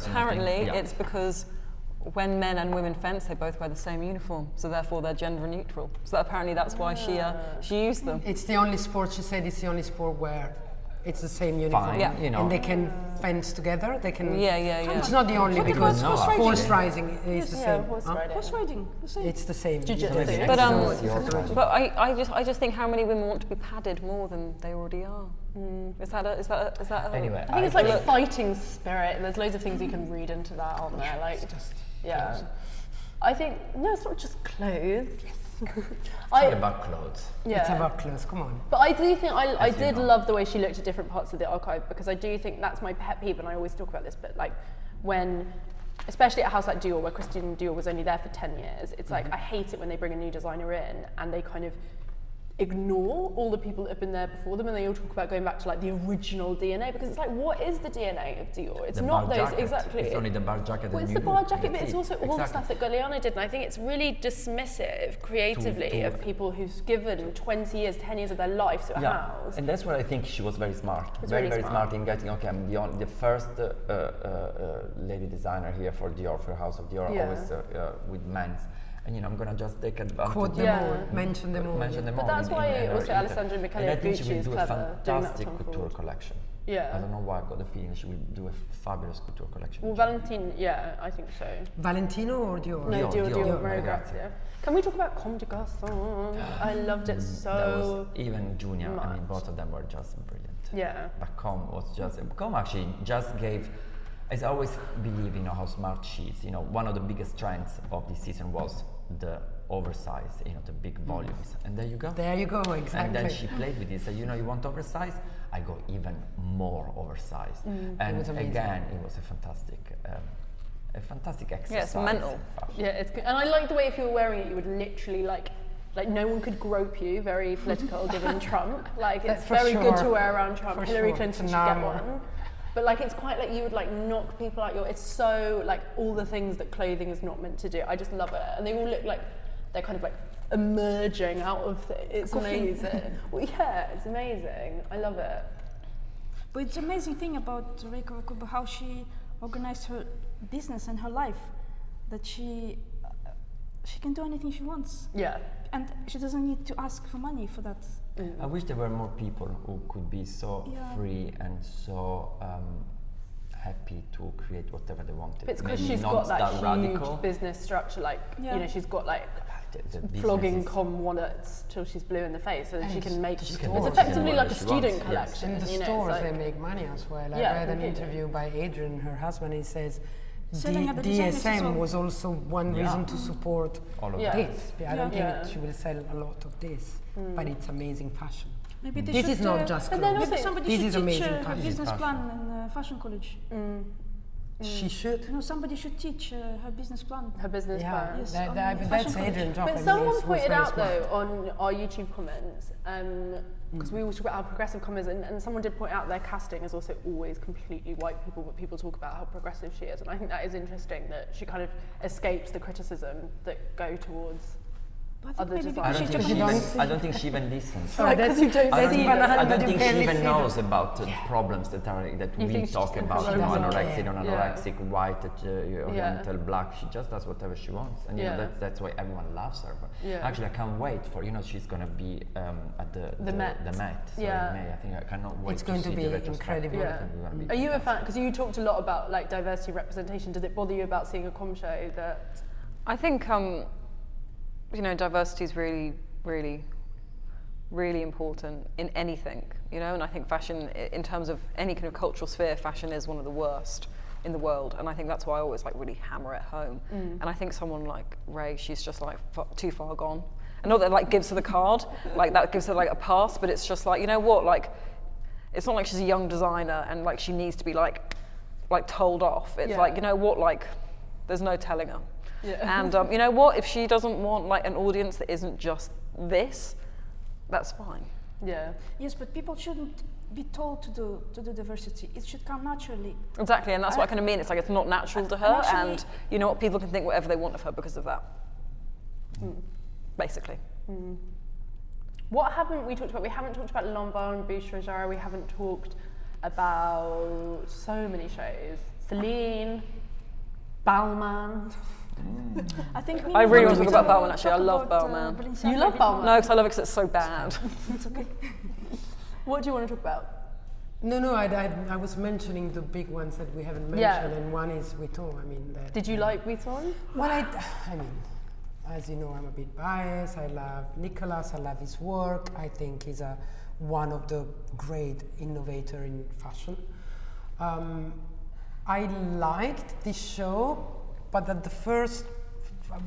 Apparently, it's because when men and women fence, they both wear the same uniform, so therefore they're gender neutral. So apparently that's why she used them. It's the only sport, she said, it's the only sport where it's the same uniform. Fine, Yeah. And they can fence together, they can... Yeah. It's not the only, What because about horse horse riding? riding is the Yeah, same. horse Huh? riding. Horse riding, the same. It's the same. Jiu-jitsu. It's the But, same. But I just think how many women want to be padded more than they already are. Is that a Anyway, I think it's like fighting spirit. There's loads of things you can read into that, aren't there? Like, yeah. I think, no, it's not just clothes. It's about clothes. Yeah. It's about clothes, come on. But I do think I As you did know. love the way she looked at different parts of the archive, because I do think that's my pet peeve, and I always talk about this, but like when, especially at a house like Dior, where Christian Dior was only there for 10 years, it's like I hate it when they bring a new designer in and they kind of ignore all the people that have been there before them, and they all talk about going back to like the original DNA, because it's like, what is the DNA of Dior? It's The not bar those jacket. exactly. It's only the bar jacket. Well, and it's the you bar look, jacket, but that's it's it. also all the Exactly. stuff that Galliano did, and I think it's really dismissive creatively To- of people who've given 20 years, 10 years of their life to a house. And that's where I think she was very smart. Was Very, really very smart. smart in getting, okay, I'm the first lady designer here for Dior, for House of Dior, Yeah. always with men's. And I'm gonna just take advantage Quote them Yeah. all, mention them all. mention them But all. that's why in her also inter- Alessandro Michele And I think she Gucci will is do a clever doing that fantastic Tom couture Ford. collection. Yeah. I don't know why I got the feeling she will do a fabulous couture collection. Well, Valentine, yeah, I think so. Valentino or Dior? No, Dior, Dior, Mary Grazia. Can we talk about Comme des Garcons? I loved it so. That was even Junior. I mean, much. both of them were just brilliant. Yeah. But Comme was just, Comme actually just gave, as I always believe, how smart she is. One of the biggest trends of this season was the oversize, the big volumes. And there you go. There you go, exactly. And then she played with it. Said, you want oversize? I go even more oversized. It And was amazing. again, it was a fantastic exercise. Yeah, it's mental. in fashion. Yeah, it's good. And I like the way if you were wearing it, you would literally like no one could grope you, very political given Trump. Like, That's it's for very good to sure. wear around Trump. For Hillary sure. Clinton It's should get an armor. one. But like, it's quite like you would like knock people out it's so like all the things that clothing is not meant to do. I just love it. And they all look like they're kind of like emerging out of it. It's amazing. Well, yeah, it's amazing. I love it. But it's an amazing thing about Reba Maybury, how she organized her business and her life, that she can do anything she wants, Yeah. and she doesn't need to ask for money for that. I wish there were more people who could be so Yeah. free and so happy to create whatever they wanted. It's because Maybe she's not got that huge radical. business structure, like, Yeah. she's got like The business flogging is- Comme wallets till she's blue in the face, so that she can make. she It's can do effectively whatever like a she student wants, yes. collection. And the it's stores, like- they make money as well. I Yeah, read an completely. interview by Adrian, her husband, he says Selling at the designers as DSM well. was also one reason to support All of Yeah. that. this. I don't Yeah. think she will sell a lot of this, but it's amazing fashion. Maybe they This should, is not just But then clothes. also- maybe somebody This should is teach amazing a fashion. business Fashion. plan in fashion college. She should. No, somebody should teach her business plan. Her business plan. Yes, that's fashion Adrian's job. But I mean, someone was pointed very out smart. though on our YouTube comments, because we always talk about how progressive Com is, and someone did point out their casting is also always completely white people, but people talk about how progressive she is, and I think that is interesting that she kind of escapes the criticism that go towards But I other think maybe I designers. don't, think She she don't even, see. I don't think she even listens. Oh, that's you don't I don't see think, it. I don't You think she barely even see knows them. about the problems that You we think she talk just about. doesn't You know, know. anorexic, Yeah. non-anorexic, white, oriental, black. She just does whatever she wants, and you Yeah. know that's why everyone loves her. But Yeah. actually, I can't wait for she's gonna be at the Met. The Met. So Yeah. in May, I think I cannot wait It's to going to see be the retrospective. incredible. I think it's gonna be Are you a fan? fantastic. Because you talked a lot about like diversity representation. Does it bother you about seeing a Com show that? I think diversity is really, really, really important in anything, and I think fashion, in terms of any kind of cultural sphere, fashion is one of the worst in the world, and I think that's why I always like really hammer it home. And I think someone like Ray, she's just like too far gone. And not that like gives her the card, like that gives her like a pass, but it's just like, you know what, like, it's not like she's a young designer and like she needs to be like told off. It's like, you know what, like, there's no telling her. Yeah. And you know what, if she doesn't want like an audience that isn't just this, that's fine. Yeah. Yes, but people shouldn't be told to do diversity. It should come naturally. Exactly, and that's what I kind of mean. It's like it's not natural to her, actually- and you know what, people can think whatever they want of her because of that. Basically. What haven't we talked about? We haven't talked about Longo and Boucherie. We haven't talked about so many shows. Celine, Balmain. I think I really want to Mimma talk about Vigelzio Balmain, actually. I love Balmain. Balenciaga You love a bit more. Balmain? No, because I love it because it's so bad. It's okay. What do you want to talk about? No, I was mentioning the big ones that we haven't mentioned, Yeah. and one is Vuitton. I mean, that. Did you like Vuitton? Well, I mean, as you know, I'm a bit biased. I love Nicolas. I love his work. I think he's one of the great innovator in fashion. I liked this show, but at the first,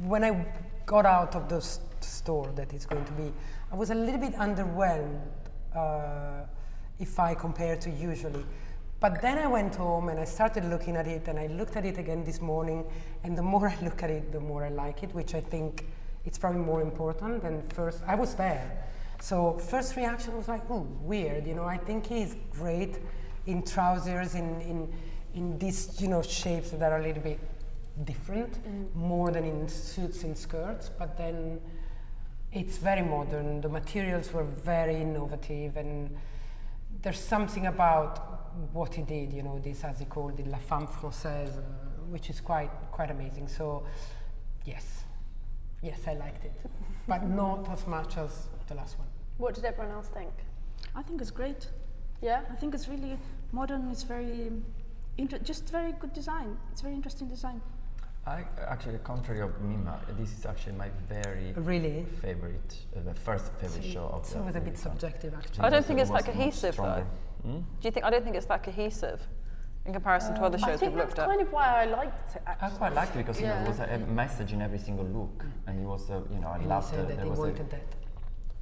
when I got out of the store that it's going to be, I was a little bit underwhelmed if I compare to usually. But then I went home and I started looking at it, and I looked at it again this morning, and the more I look at it, the more I like it, which I think it's probably more important than first. I was there. So first reaction was like, oh, weird, I think he's great in trousers, in these, shapes that are a little bit different, more than in suits and skirts, but then it's very modern. The materials were very innovative, and there's something about what he did, this, as he called it, La Femme Française, which is quite amazing. So, yes, I liked it, but not as much as the last one. What did everyone else think? I think it's great. Yeah? I think it's really modern. It's very, just very good design. It's very interesting design. I actually, contrary of Mimma, this is actually my very Really? favorite, the first favorite show of It's the always a bit Vuitton. subjective, actually. I don't think It it's was that much cohesive though. stronger. Hmm? I don't think it's that cohesive in comparison to other I shows think we've that's looked at. kind of why I liked it, I actually. quite liked it because Yeah. there was a message in every single look, and it was, I And he loved said that there he was wanted that.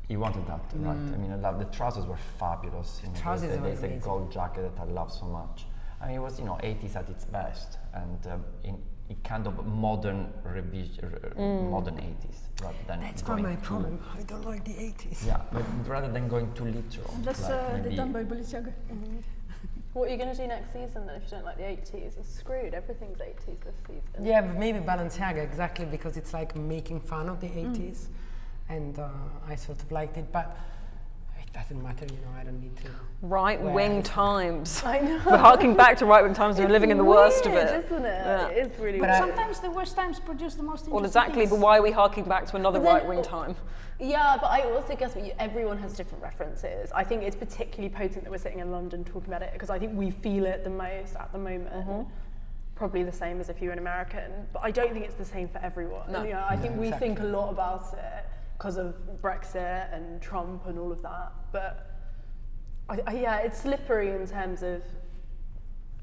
He wanted that, right? I mean, I love the trousers were fabulous. Trousers there's were a amazing. gold jacket that I love so much. I mean, it was 80s at its best, and in kind of modern modern 80s rather than That's going not my too- problem. I don't like the 80s. Yeah, but rather than going too literal. And that's like they're maybe- done by Balenciaga. What are you going to do next season then if you don't like the 80s? It's screwed. Everything's 80s this season. Yeah, but maybe Balenciaga, exactly, because it's like making fun of the 80s, and I sort of liked it, but it doesn't matter, I don't need to. Right wing Well, times. I know. We're harking back to right wing times. We're living in the worst of Weird, it. isn't it? Yeah. It is really But weird. Sometimes the worst times produce the most interesting Well, exactly. things. But why are we harking back to another But then- right wing time? Yeah, but I also guess everyone has different references. I think it's particularly potent that we're sitting in London talking about it because I think we feel it the most at the moment. Probably the same as if you were an American, but I don't think it's the same for everyone. No. I think we exactly. think a lot about it because of Brexit and Trump and all of that. But yeah, it's slippery in terms of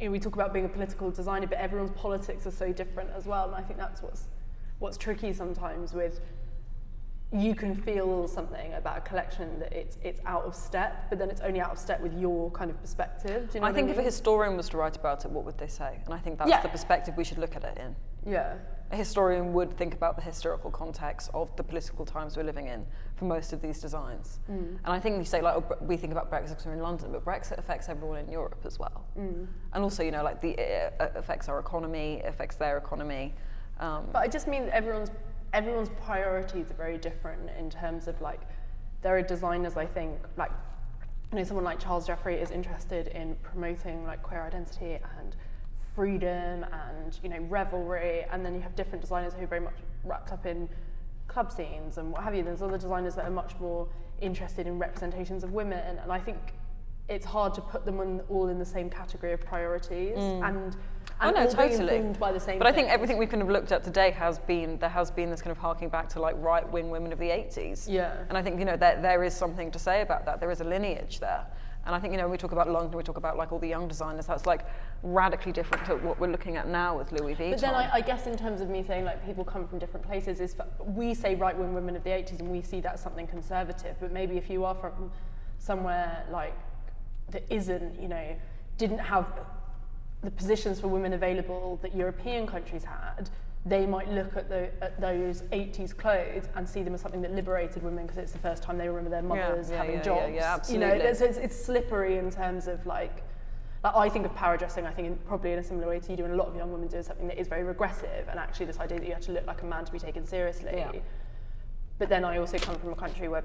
we talk about being a political designer, but everyone's politics are so different as well, and I think that's what's tricky sometimes with you can feel something about a collection that it's out of step, but then it's only out of step with your kind of perspective. Do you know I think what if a historian was to write about it, what would they say? And I think that's the perspective we should look at it in. Yeah. A historian would think about the historical context of the political times we're living in for most of these designs. And I think we say, like, we think about Brexit because we're in London, but Brexit affects everyone in Europe as well. And also, you know, like, it affects our economy, it affects their economy. But I just mean everyone's priorities are very different in terms of, like, there are designers, I think, like, you know, someone like Charles Jeffrey is interested in promoting, like, queer identity and freedom and, you know, revelry, and then you have different designers who are very much wrapped up in club scenes and what have you. There's other designers that are much more interested in representations of women, and I think it's hard to put them all in the same category of priorities and all being informed by the same But I think things. everything we've kind of looked at today has been this kind of harking back to, like, right-wing women of the 80s. Yeah. And I think, you know, there is something to say about that. There is a lineage there. And I think, you know, when we talk about London, we talk about, like, all the young designers, that's, like, radically different to what we're looking at now with Louis Vuitton. But then I guess in terms of me saying, like, people come from different places, we say right-wing women of the 80s and we see that as something conservative, but maybe if you are from somewhere, like, that isn't, you know, didn't have the positions for women available that European countries had, they might look at those 80s clothes and see them as something that liberated women because it's the first time they remember their mothers having jobs. Yeah, absolutely. You know, it's slippery in terms of, like I think of power dressing, I think probably in a similar way to you do, and a lot of young women do, is something that is very regressive, and actually this idea that you have to look like a man to be taken seriously. Yeah. But then I also come from a country where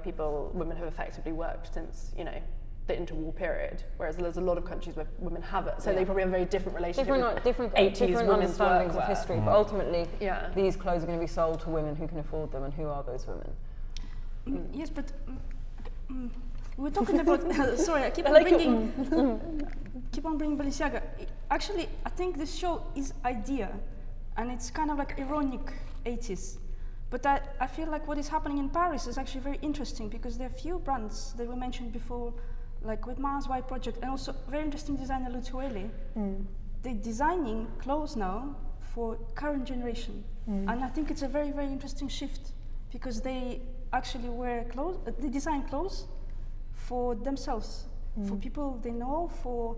women have effectively worked since, you know, the interwar period, whereas there's a lot of countries where women haven't, so they probably have a very different relationship with different 80s women's understandings workwear. of history, but ultimately these clothes are going to be sold to women who can afford them, and who are those women? Yes, but we're talking about sorry, I keep on bringing Balenciaga. Actually, I think this show is idea, and it's kind of like ironic 80s. But I feel like what is happening in Paris is actually very interesting, because there are few brands that we mentioned before, like with Mars White Project, and also very interesting designer Loewe. They're designing clothes now for current generation, and I think it's a very, very interesting shift, because they actually wear clothes, they design clothes for themselves, for people they know, for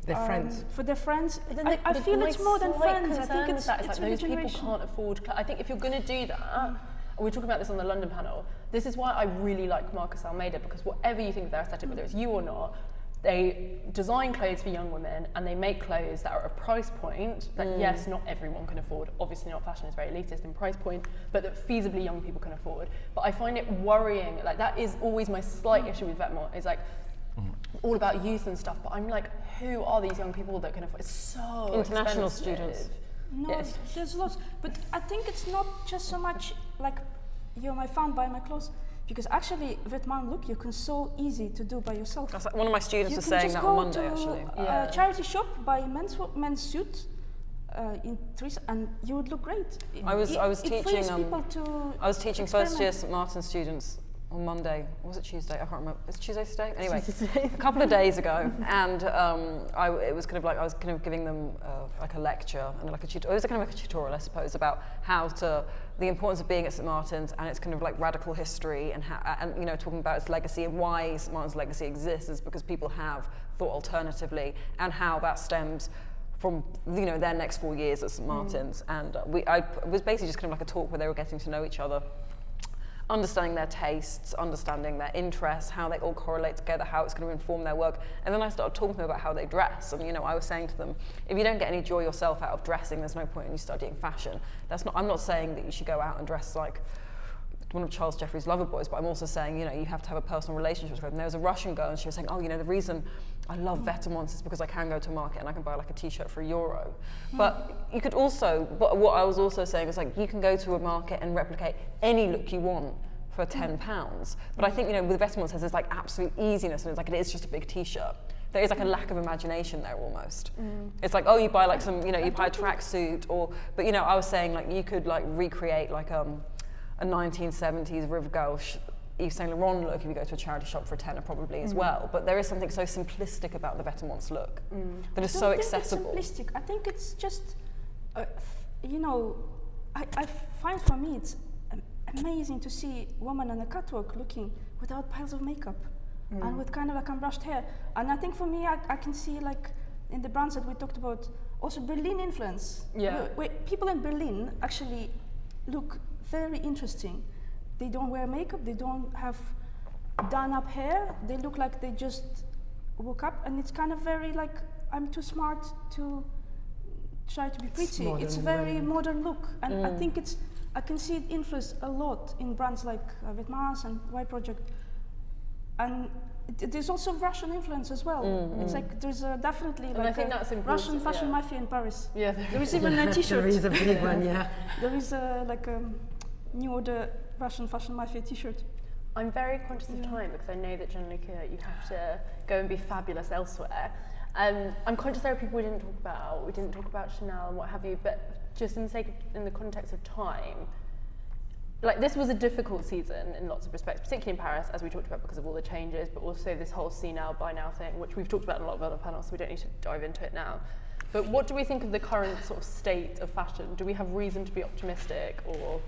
their friends. For their friends. I feel it's more than friends. I think it's like those people can't afford. I think if you're going to do that, and we're talking about this on the London panel, this is why I really like Marcus Almeida, because whatever you think of their aesthetic, whether it's you or not, they design clothes for young women, and they make clothes that are a price point that, yes, not everyone can afford. Obviously not, fashion is very elitist in price point, but that feasibly young people can afford. But I find it worrying, like that is always my slight issue with Vetements, is like, all about youth and stuff, but I'm like, who are these young people that can afford? It's so international expensive. students. No, there's lots, but I think it's not just so much like you're my fan, buy my clothes, because actually Vetements look you can so easy to do by yourself. That's like, one of my students was saying that on Monday actually. A charity shop, buy men's suit in trees, and you would look great. I was teaching first year St Martin students on Monday, or was it Tuesday? I can't remember. Is it Tuesday today? Anyway, a couple of days ago, and it was kind of like I was kind of giving them like a lecture and like it was kind of like a tutorial, I suppose, about the importance of being at St Martin's and its kind of like radical history, and you know, talking about its legacy and why St Martin's legacy exists is because people have thought alternatively, and how that stems from, you know, their next 4 years at St Martin's. And I was basically just kind of like a talk where they were getting to know each other, understanding their tastes, understanding their interests, how they all correlate together, how it's going to inform their work. And then I started talking to them about how they dress. And, you know, I was saying to them, if you don't get any joy yourself out of dressing, there's no point in you studying fashion. I'm not saying that you should go out and dress like one of Charles Jeffrey's lover boys, but I'm also saying, you know, you have to have a personal relationship with it. And there was a Russian girl, and she was saying, oh, you know, the reason I love Vetements is because I can go to a market and I can buy like a t-shirt for €1. But you could also, but what I was also saying is like, you can go to a market and replicate any look you want for £10. But I think, you know, with Vetements there's like absolute easiness, and it's like, it is just a big t-shirt. There is like a lack of imagination there almost. It's like, oh, you buy like some, you know, you buy a tracksuit, but you know, I was saying like, you could like recreate like a 1970s River Girl Yves Saint Laurent look if you go to a charity shop for a tenner probably as well. But there is something so simplistic about the Vetements look that is so accessible. It's simplistic. I think it's just, you know, I find for me it's amazing to see women on the catwalk looking without piles of makeup and with kind of like unbrushed hair. And I think for me, I can see like in the brands that we talked about, also Berlin influence. Yeah. Where people in Berlin actually look very interesting. They don't wear makeup, they don't have done up hair, they look like they just woke up, and it's kind of very like, I'm too smart to try to be pretty. It's a very modern look, and I think I can see it influence a lot in brands like Vetements and Y Project. And there's also Russian influence as well. It's like there's definitely and like I think that's Russian fashion mafia in Paris. Yeah, There is even a t-shirt. There is a big one, yeah. There is like a New Order Russian fashion mafia t-shirt. I'm very conscious of time because I know that Gianluca, you have to go and be fabulous elsewhere. I'm conscious there are people we didn't talk about. We didn't talk about Chanel and what have you, but just in the context of time, like this was a difficult season in lots of respects, particularly in Paris, as we talked about because of all the changes, but also this whole see now, buy now thing, which we've talked about in a lot of other panels, so we don't need to dive into it now. But what do we think of the current sort of state of fashion? Do we have reason to be optimistic or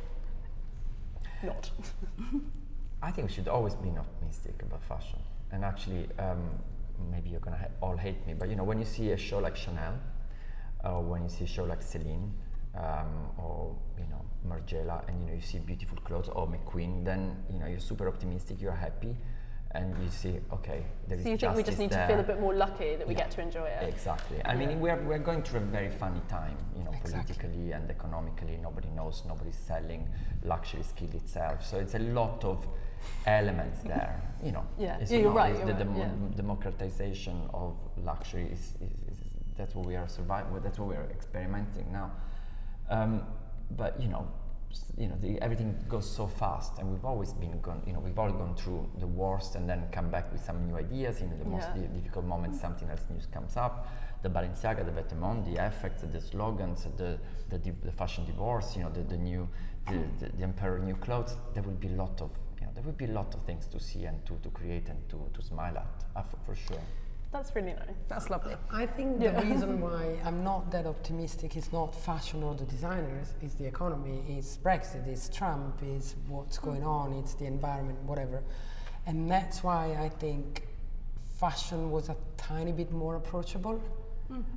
not? I think we should always be optimistic about fashion. And actually, maybe you're gonna all hate me, but you know, when you see a show like Chanel, or when you see a show like Celine, or you know, Margiela, and you know, you see beautiful clothes, or McQueen, then you know, you're super optimistic, you're happy, and you see, okay, there is justice there. So you think we just need to feel a bit more lucky that we get to enjoy it? Exactly. I mean, we're going through a very funny time, you know, politically and economically. Nobody knows, nobody's selling, luxury is killed itself. So it's a lot of elements there, you know. You're right. The democratization of luxury is that's what we are surviving. That's what we are experimenting now. But you know, everything goes so fast, and we've always been gone. You know, we've all gone through the worst, and then come back with some new ideas. In the most difficult moments, something else new comes up. The Balenciaga, the Vetements, the Effects, the Slogans, the fashion divorce. You know, the Emperor new clothes. There will be a lot of things to see and to create and to smile at, for sure. That's really nice. That's lovely. I think the reason why I'm not that optimistic is not fashion or the designers, it's the economy, it's Brexit, it's Trump, it's what's going on, it's the environment, whatever. And that's why I think fashion was a tiny bit more approachable.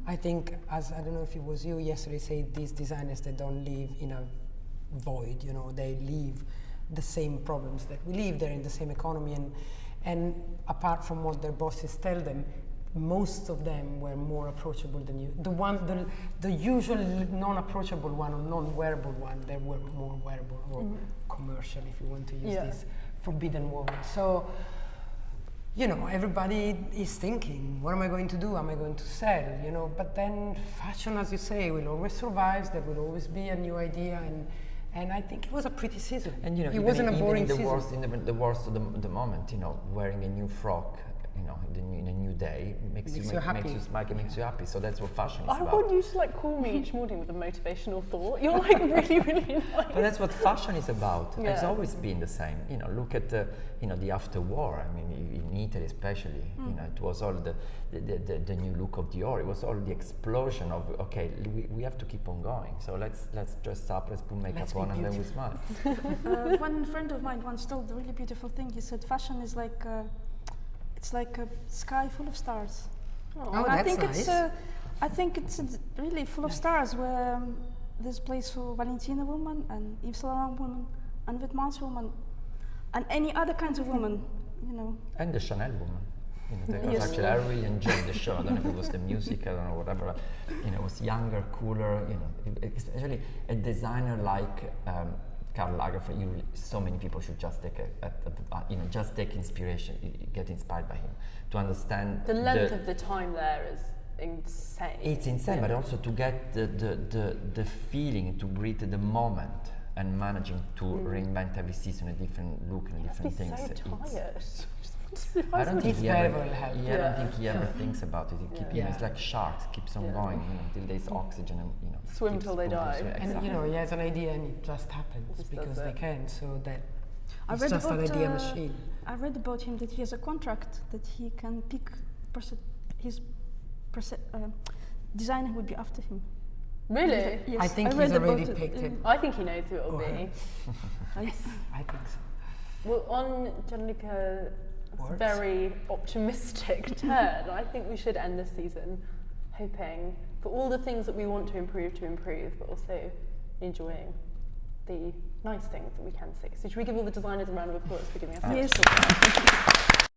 I think, as I don't know if it was you yesterday, said these designers, they don't live in a void, you know, they live the same problems that we live, they're in the same economy, and apart from what their bosses tell them, most of them were more approachable than you. The usual non-approachable one or non-wearable one, they were more wearable or commercial, if you want to use this forbidden word. So, you know, everybody is thinking, what am I going to do? Am I going to sell? You know, but then fashion, as you say, will always survive. There will always be a new idea, and I think it was a pretty season. And you know, it wasn't a boring season. The worst of the moment, you know, wearing a new frock, you know, in a new day makes you smile, makes you happy. So that's what fashion is about. I want you to like call me each morning with a motivational thought. You're like really, really nice. But that's what fashion is about. It's always been the same. You know, look at the after war. I mean, in Italy especially, you know, it was all the new look of Dior. It was all the explosion of we have to keep on going. So let's dress up, let's put makeup on, and then we smile. One friend of mine once told a really beautiful thing. He said, fashion is like it's like a sky full of stars. Oh, that's nice. I think it's really full of stars, where there's place for Valentino woman and Yves Saint Laurent woman and Vetements woman and any other kinds of woman, you know. And the Chanel woman. You know, actually, I really enjoyed the show. I don't know if it was the music, I don't know, whatever. You know, it was younger, cooler. You know, especially a designer like Karl Lagerfeld. So many people should just take inspiration, get inspired by him, to understand the length of the time there is insane. It's insane, but also to get the feeling, to breathe the moment, and managing to reinvent every season a different look and different things. So tired. I don't think he ever thinks about it. It's like sharks, keeps on going, you know, until there's oxygen, and you know, swim till they die. And you know, he has an idea and it just happens because they can. So that it's just an idea machine. I read about him that he has a contract that he can pick his designer would be after him. Really? Yes, I think read he's already about picked it. I think he knows who it'll Or be. Yes, I think so. Well, on Gianluca's Words. very optimistic turn, I think we should end this season hoping for all the things that we want to improve, but also enjoying the nice things that we can see. So should we give all the designers a round of applause for giving us Yes. such a